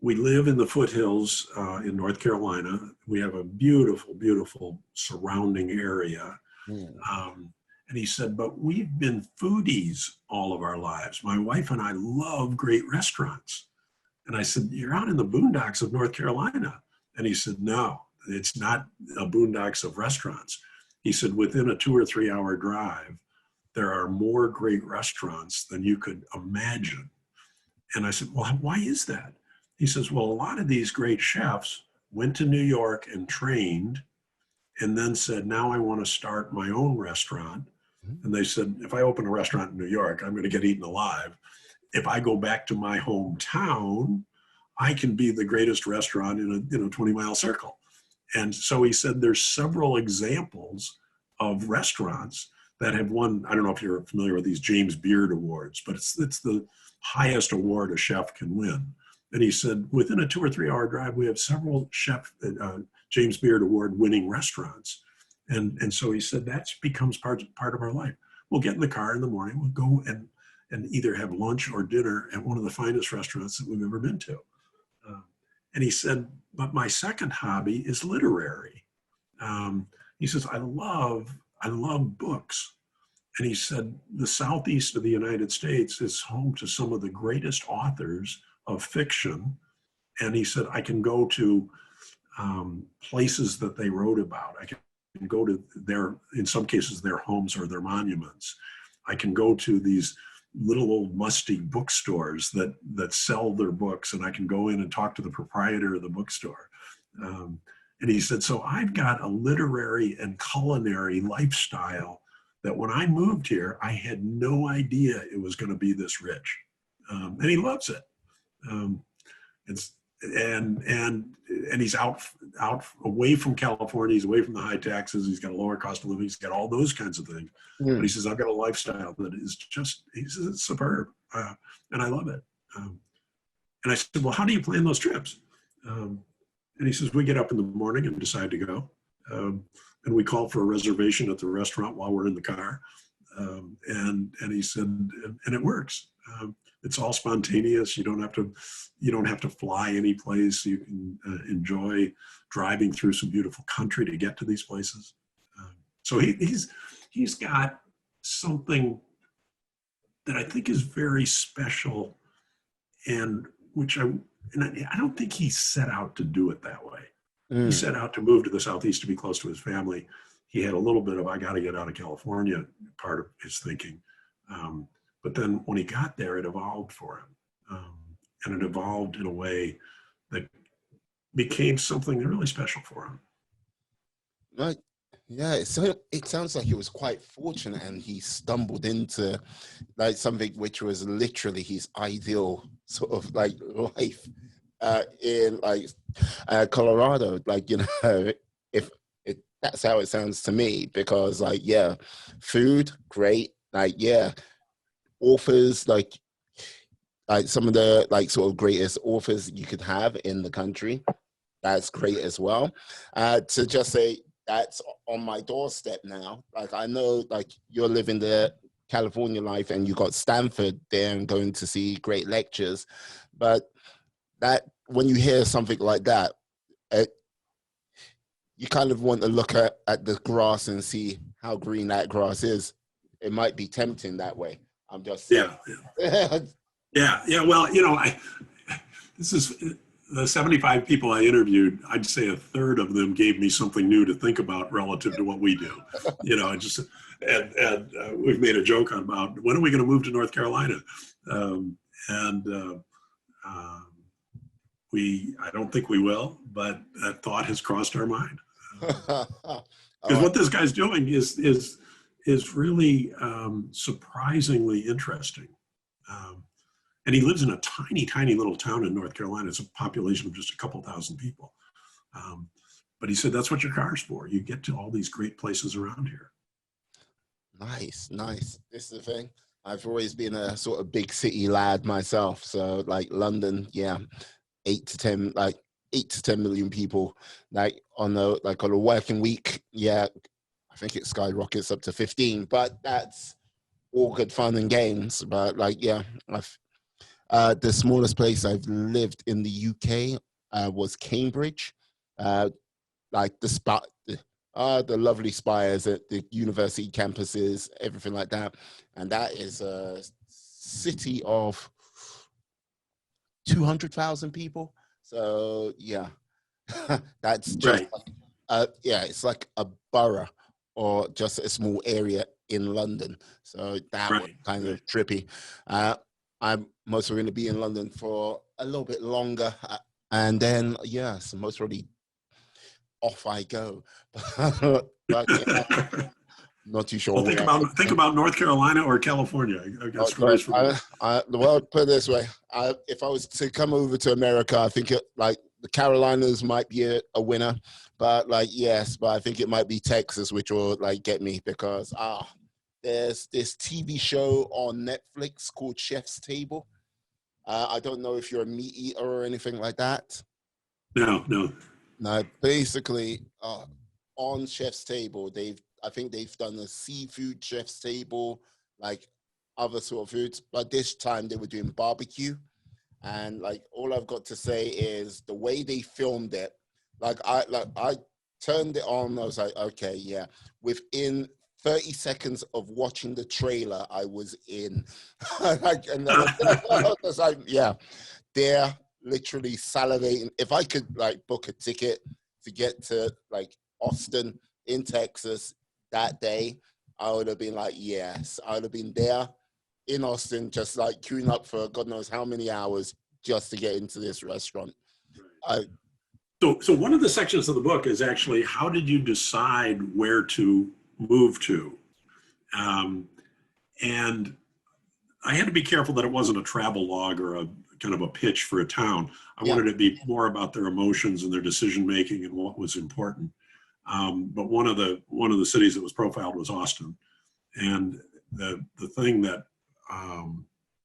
we live in the foothills in North Carolina. We have a beautiful, beautiful surrounding area. And he said, but we've been foodies all of our lives. My wife and I love great restaurants. And I said, you're out in the boondocks of North Carolina. And he said, no, it's not a boondocks of restaurants. He said, within a 2 or 3 hour drive, there are more great restaurants than you could imagine. And I said, well, why is that? He says, well, a lot of these great chefs went to New York and trained, and then said, now I want to start my own restaurant. And they said, if I open a restaurant in New York, I'm going to get eaten alive. If I go back to my hometown, I can be the greatest restaurant in a 20-mile circle. And so he said there's several examples of restaurants that have won. I don't know if you're familiar with these James Beard Awards, but it's the highest award a chef can win. And he said within a 2 or 3 hour drive, we have several James Beard Award winning restaurants. And so he said that becomes part of our life. We'll get in the car in the morning, we'll go and either have lunch or dinner at one of the finest restaurants that we've ever been to. And he said, but my second hobby is literary. He says, I love books. And he said, the southeast of the United States is home to some of the greatest authors of fiction. And he said, I can go to places that they wrote about. I can go to in some cases, their homes or their monuments. I can go to these little old musty bookstores that sell their books, and I can go in and talk to the proprietor of the bookstore. And he said, so I've got a literary and culinary lifestyle that when I moved here, I had no idea it was going to be this rich. And he loves it. And he's out away from California. He's away from the high taxes. He's got a lower cost of living. He's got all those kinds of things. But he says, I've got a lifestyle that is just, he says, it's superb. And I love it. And I said, well, how do you plan those trips? And he says, we get up in the morning and decide to go. And we call for a reservation at the restaurant while we're in the car. And he said, and it works. It's all spontaneous. You don't have to fly any place. You can enjoy driving through some beautiful country to get to these places. So he's got something that I think is very special, and I don't think he set out to do it that way. He set out to move to the Southeast to be close to his family. He had a little bit of, I got to get out of California, part of his thinking. But then when he got there, it evolved for him. And it evolved in a way that became something really special for him. Right. Yeah, it sounds like he was quite fortunate, and he stumbled into like something which was literally his ideal sort of like life in like Colorado. Like, you know, if that's how it sounds to me, because like, yeah, food, great. Like, yeah, authors, like some of the like sort of greatest authors you could have in the country. That's great as well. To just say, that's on my doorstep now. Like, I know like you're living the California life and you got Stanford there and going to see great lectures, but that when you hear something like that, you kind of want to look at the grass and see how green that grass is. It might be tempting that way. I'm just saying. Yeah. Well, you know, this is the 75 people I interviewed, I'd say a third of them gave me something new to think about relative to what we do. You know, we've made a joke about when are we going to move to North Carolina? I don't think we will, but that thought has crossed our mind. Because what this guy's doing is really surprisingly interesting. And he lives in a tiny, tiny little town in North Carolina. It's a population of just a couple thousand people. But he said, that's what your car's for. You get to all these great places around here. Nice. This is the thing. I've always been a sort of big city lad myself. So like London, yeah, 8 to 10 million people, like on a working week. Yeah, I think it skyrockets up to 15, but that's all good fun and games. But like, yeah, the smallest place I've lived in the UK was Cambridge. Like the lovely spires at the university campuses, everything like that. And that is a city of 200,000 people. So yeah, that's just right. It's like a borough or just a small area in London. So that was kind of trippy. I'm mostly going to be in London for a little bit longer, and then so most probably off I go. But yeah, not too sure. Well, think about North Carolina or California. I've got stories for you. Well, put it this way: if I was to come over to America, I think the Carolinas might be a winner, but but I think it might be Texas, which will get me, because there's this TV show on Netflix called Chef's Table. I don't know if you're a meat eater or anything like that. No. Basically, on Chef's Table, I think they've done a seafood Chef's Table, like other sort of foods, but this time they were doing barbecue. And all I've got to say is the way they filmed it. I turned it on. I was like, okay, yeah. Within 30 seconds of watching the trailer, I was in. And then I was like, yeah, they're literally salivating. If I could book a ticket to get to Austin in Texas that day, I would have been yes. I would have been there in Austin, just queuing up for God knows how many hours just to get into this restaurant. So one of the sections of the book is actually, how did you decide where to move to? And I had to be careful that it wasn't a travel log or a kind of a pitch for a town. I wanted it to be more about their emotions and their decision making and what was important. But one of the cities that was profiled was Austin, and the thing that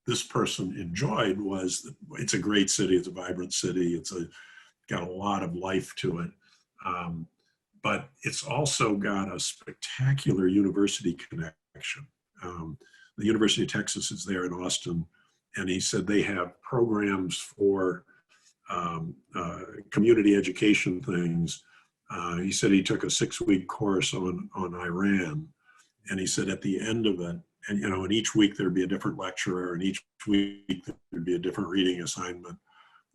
this person enjoyed was that it's a great city. It's a vibrant city. It's got a lot of life to it. But it's also got a spectacular university connection. The University of Texas is there in Austin, And he said they have programs for community education things. He said he took a 6-week course on Iran, and he said at the end of it, and and each week there'd be a different lecturer, and each week there'd be a different reading assignment.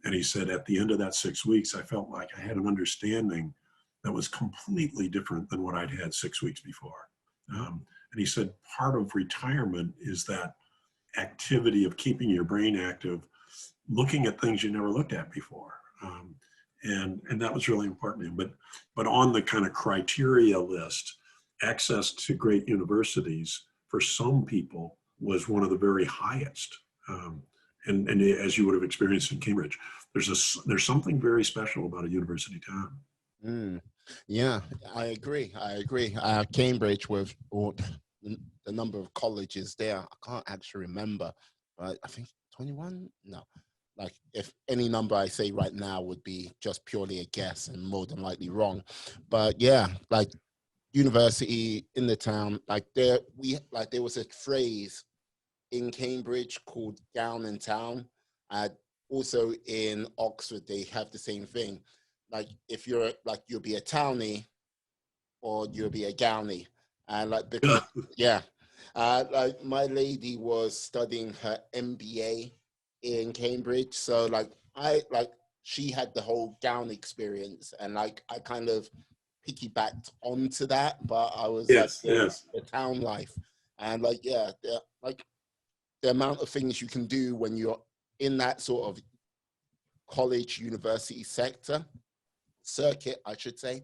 And he said at the end of that 6 weeks, I felt like I had an understanding that was completely different than what I'd had 6 weeks before. And he said part of retirement is that activity of keeping your brain active, looking at things you never looked at before. And that was really important to him. But on the kind of criteria list, access to great universities for some people was one of the very highest. And as you would have experienced in Cambridge, there's something very special about a university town. Yeah, I agree. Cambridge, with the number of colleges there, I can't actually remember, but I think 21. No, like if any number I say right now would be just purely a guess and more than likely wrong. But yeah, like university in the town, like there was a phrase in Cambridge called gown in town. Also in Oxford, they have the same thing. Like if you'll be a townie or you'll be a gownie. And like, because, like my lady was studying her MBA in Cambridge. So she had the whole gown experience, and like, I kind of piggybacked onto that, but I was the town life. And like, the amount of things you can do when you're in that sort of college university circuit, I should say,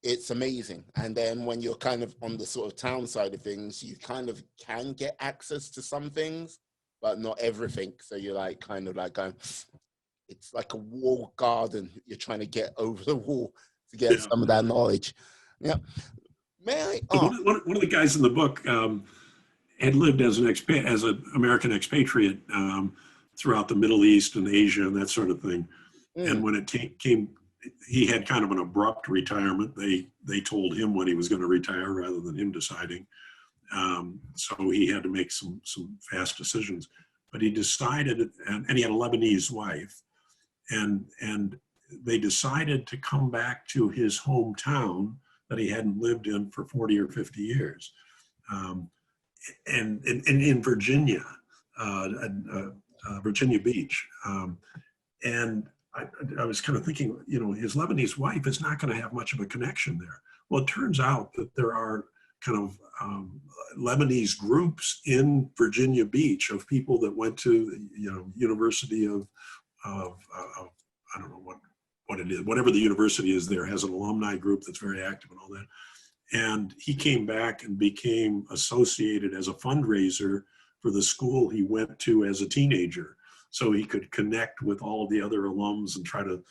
it's amazing. And then when you're kind of on the sort of town side of things, you kind of can get access to some things, but not everything. So you're like kind of like going, it's like a walled garden. You're trying to get over the wall to get some of that knowledge. Yeah. May I? One of the guys in the book had lived as an American expatriate throughout the Middle East and Asia and that sort of thing. And when it came, he had kind of an abrupt retirement. They told him when he was going to retire rather than him deciding. So he had to make some fast decisions. But he decided, and he had a Lebanese wife, and they decided to come back to his hometown that he hadn't lived in for 40 or 50 years. And in Virginia, Virginia Beach. And I was kind of thinking, his Lebanese wife is not going to have much of a connection there. Well, it turns out that there are kind of Lebanese groups in Virginia Beach of people that went to, University of I don't know what it is, whatever the university is there has an alumni group that's very active and all that. And he came back and became associated as a fundraiser for the school he went to as a teenager, so he could connect with all of the other alums and try to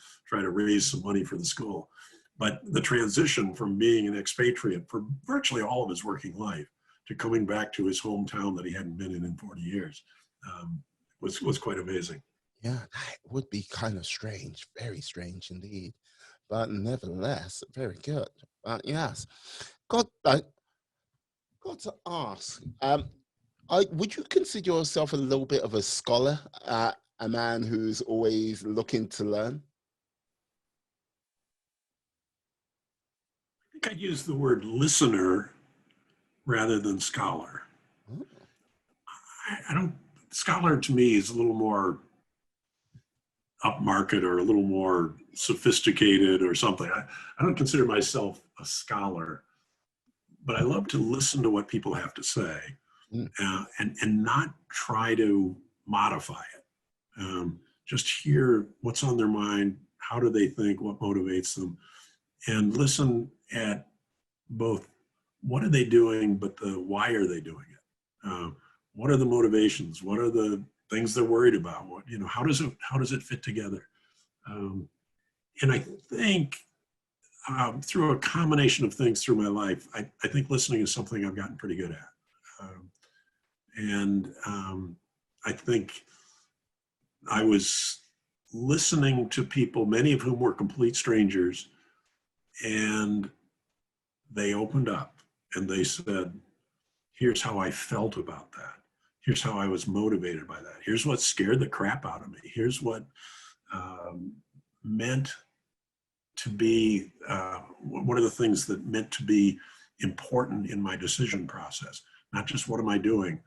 raise some money for the school. But the transition from being an expatriate for virtually all of his working life to coming back to his hometown that he hadn't been in 40 years was quite amazing. Yeah, that would be kind of strange, very strange indeed. But nevertheless, very good. Yes, got to ask. Would you consider yourself a little bit of a scholar, a man who's always looking to learn? I think I'd use the word listener rather than scholar. Oh. I don't. Scholar to me is a little more upmarket or a little more sophisticated or something. I don't consider myself a scholar, but I love to listen to what people have to say and not try to modify it. Just hear what's on their mind, how do they think, what motivates them, and listen at both what are they doing, but the why are they doing it? What are the motivations? What are the things they're worried about? What, how does it fit together? And I think through a combination of things through my life, I think listening is something I've gotten pretty good at. And I think I was listening to people, many of whom were complete strangers, and they opened up and they said, here's how I felt about that. Here's how I was motivated by that. Here's what scared the crap out of me. Here's what meant to be, what are the things that meant to be important in my decision process? Not just what am I doing,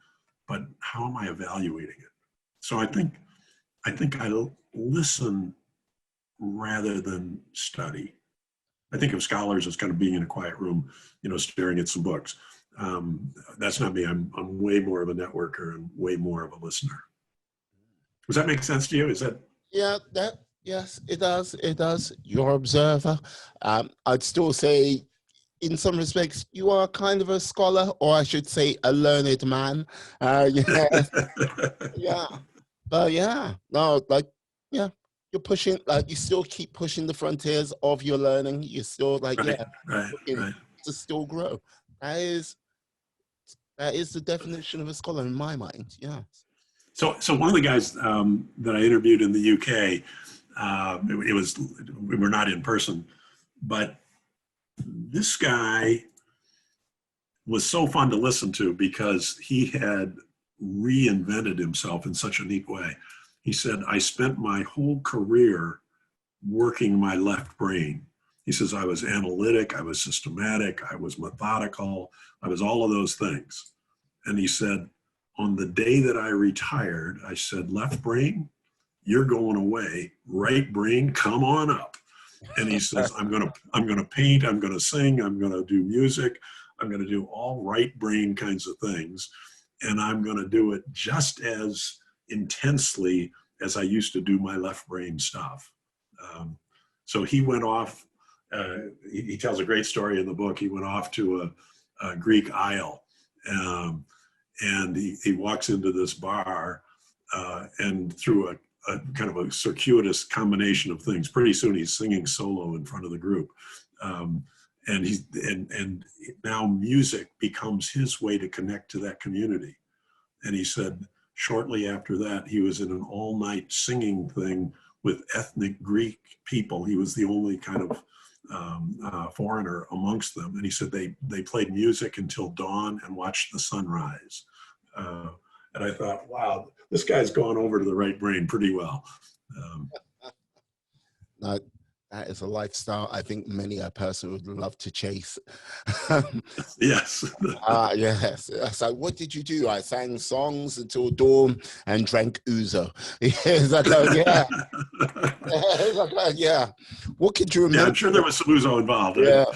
but how am I evaluating it? So I think I listen rather than study. I think of scholars as kind of being in a quiet room, staring at some books. That's not me. I'm way more of a networker and way more of a listener. Does that make sense to you? Is that? Yeah, yes, it does. It does. You're an observer. I'd still say, in some respects, you are kind of a scholar, or I should say, a learned man. Yeah, yeah. But yeah, no, like, yeah, you're pushing, like, you still keep pushing the frontiers of your learning. You're still like, Right, yeah, right. to still grow. That is the definition of a scholar in my mind. Yeah. So one of the guys that I interviewed in the UK, we were not in person, but this guy was so fun to listen to because he had reinvented himself in such a neat way. He said, I spent my whole career working my left brain. He says, I was analytic, I was systematic, I was methodical, I was all of those things. And he said, on the day that I retired, I said, left brain, you're going away. Right brain, come on up. And he says, I'm gonna paint, I'm gonna sing, I'm gonna do music, I'm gonna do all right brain kinds of things. And I'm gonna do it just as intensely as I used to do my left brain stuff. So he went off, he tells a great story in the book. He went off to a Greek isle. And he walks into this bar, and through a kind of a circuitous combination of things, pretty soon he's singing solo in front of the group. And now music becomes his way to connect to that community. And he said shortly after that, he was in an all-night singing thing with ethnic Greek people. He was the only kind of foreigner amongst them. And he said they played music until dawn and watched the sunrise. And I thought, wow, this guy's gone over to the right brain pretty well. That is a lifestyle I think many a person would love to chase. Yes. Yes. So what did you do? I sang songs until dawn and drank ouzo. Yeah. What could you remember? Yeah, I'm sure there was some ouzo involved. Yeah. Right?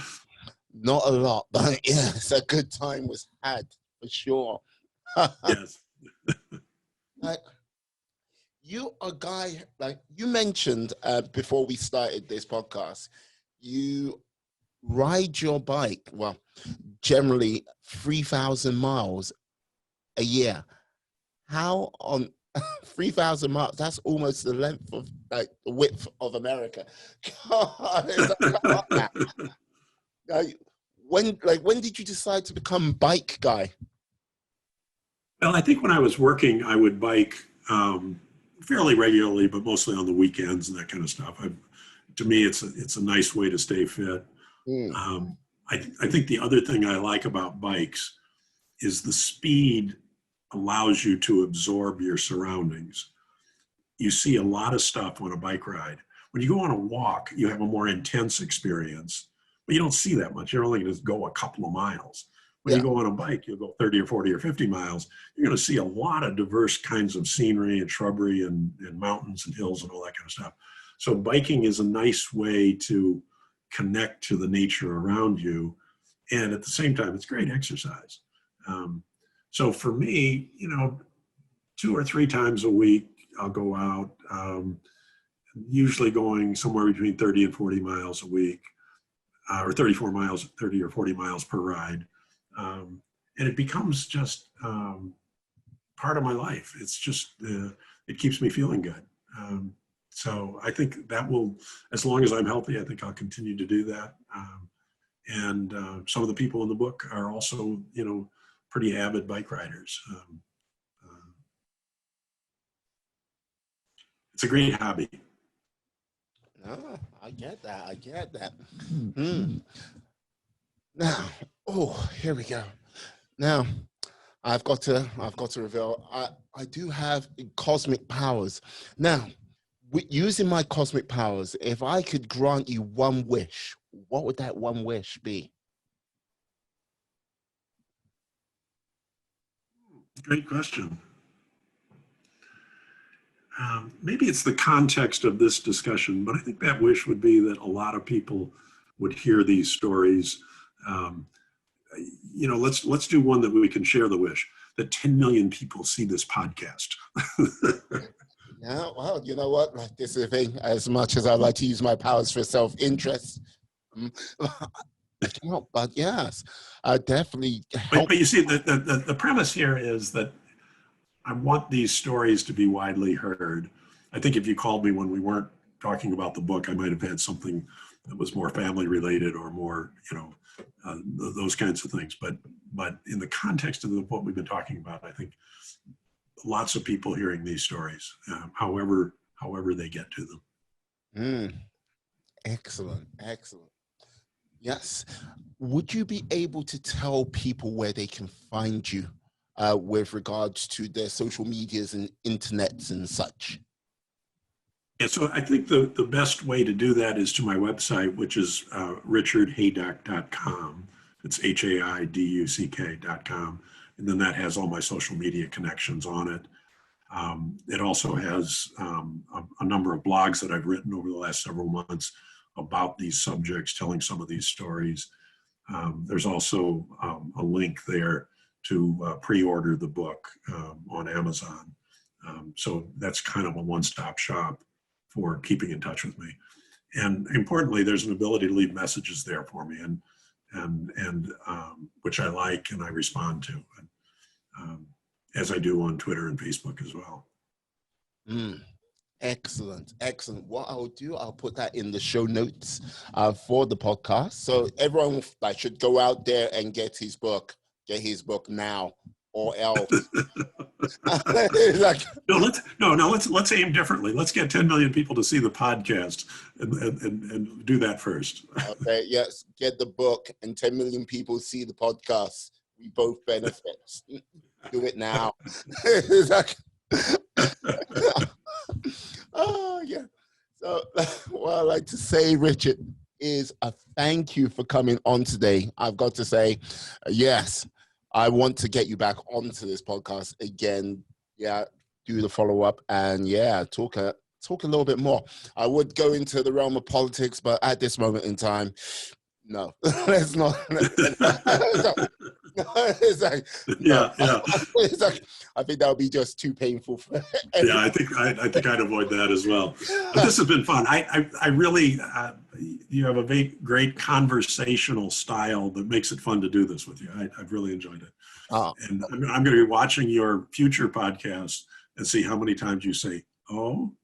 Not a lot, but yes, a good time was had for sure. Yes. Like, you a guy, like you mentioned before we started this podcast, you ride your bike, well, generally 3,000 miles a year. How on 3,000 miles? That's almost the length of, like, the width of America. God, when did you decide to become bike guy? Well, I think when I was working, I would bike fairly regularly, but mostly on the weekends and that kind of stuff. To me, it's a nice way to stay fit. I think the other thing I like about bikes is the speed allows you to absorb your surroundings. You see a lot of stuff on a bike ride. When you go on a walk, you have a more intense experience, but you don't see that much. You're only going to go a couple of miles. When you go on a bike, you'll go 30 or 40 or 50 miles. You're going to see a lot of diverse kinds of scenery and shrubbery and mountains and hills and all that kind of stuff. So biking is a nice way to connect to the nature around you. And at the same time, it's great exercise. So for me, 2 or 3 times a week, I'll go out, usually going somewhere between 30 and 40 miles a week, or 30 or 40 miles per ride. And it becomes just part of my life. It's just, it keeps me feeling good. So I think that will, as long as I'm healthy, I think I'll continue to do that. And some of the people in the book are also, pretty avid bike riders. It's a great hobby. Oh, I get that. Now, here we go. Now, I've got to reveal, I do have cosmic powers. Now, using my cosmic powers, if I could grant you one wish, what would that one wish be? Great question. Maybe it's the context of this discussion, but I think that wish would be that a lot of people would hear these stories. Let's do one that we can share the wish that 10 million people see this podcast. Yeah, well, you know what? Like, this is the thing. As much as I like to use my powers for self-interest, but yes, I definitely help. But you see, the premise here is that I want these stories to be widely heard. I think if you called me when we weren't talking about the book, I might have had something that was more family related or more, those kinds of things. But in the context of what we've been talking about, I think lots of people hearing these stories, however they get to them. Excellent. Yes. Would you be able to tell people where they can find you with regards to their social medias and internets and such? Yeah, so I think the best way to do that is to my website, which is richardhaiduck.com. It's HAIDUCK.com. And then that has all my social media connections on it. It also has a number of blogs that I've written over the last several months about these subjects, telling some of these stories. There's also a link there to pre-order the book on Amazon. So that's kind of a one-stop shop for keeping in touch with me. And importantly, there's an ability to leave messages there for me, and which I like and I respond to, as I do on Twitter and Facebook as well. Excellent. What I'll do, I'll put that in the show notes for the podcast. So everyone should go out there and get his book now, or else. Let's aim differently. Let's get 10 million people to see the podcast and do that first. Okay, yes, get the book and 10 million people see the podcast. We both benefit. Do it now. Oh, yeah. So what I'd like to say, Richard, is a thank you for coming on today. I've got to say, yes, I want to get you back onto this podcast again. Yeah, do the follow-up and talk a little bit more. I would go into the realm of politics, but at this moment in time, no, let's not. It's like, no. It's like, I think that would be just too painful for everyone. Yeah, I think I'd avoid that as well. But this has been fun. I really, you have a great conversational style that makes it fun to do this with you. I've really enjoyed it. Oh. And I'm going to be watching your future podcast and see how many times you say, "Oh,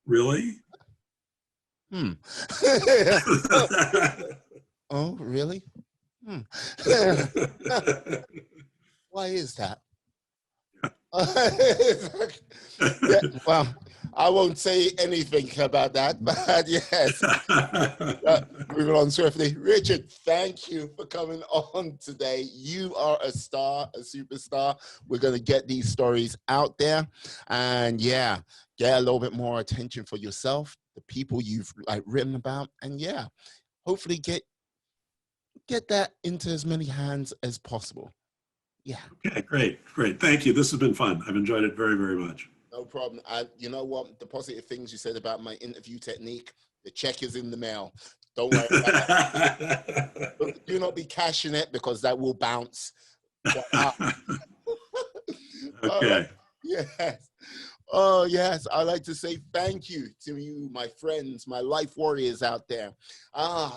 really?" Oh, really? Why is that? Well, I won't say anything about that, but yes. Moving on swiftly. Richard, thank you for coming on today. You are a star, a superstar. We're going to get these stories out there and get a little bit more attention for yourself, the people you've written about, and hopefully get that into as many hands as possible. Yeah. Okay, great. Thank you. This has been fun. I've enjoyed it very, very much. No problem. You know what? The positive things you said about my interview technique, the check is in the mail. Don't worry about that. Do not be cashing it because that will bounce. Okay. Yes. Oh, yes. I'd like to say thank you to you, my friends, my life warriors out there.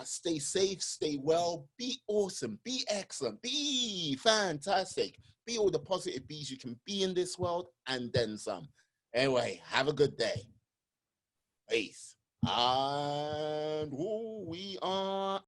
Stay safe, stay well, be awesome, be excellent, be fantastic, be all the positive bees you can be in this world and then some. Anyway, have a good day. Peace. And we are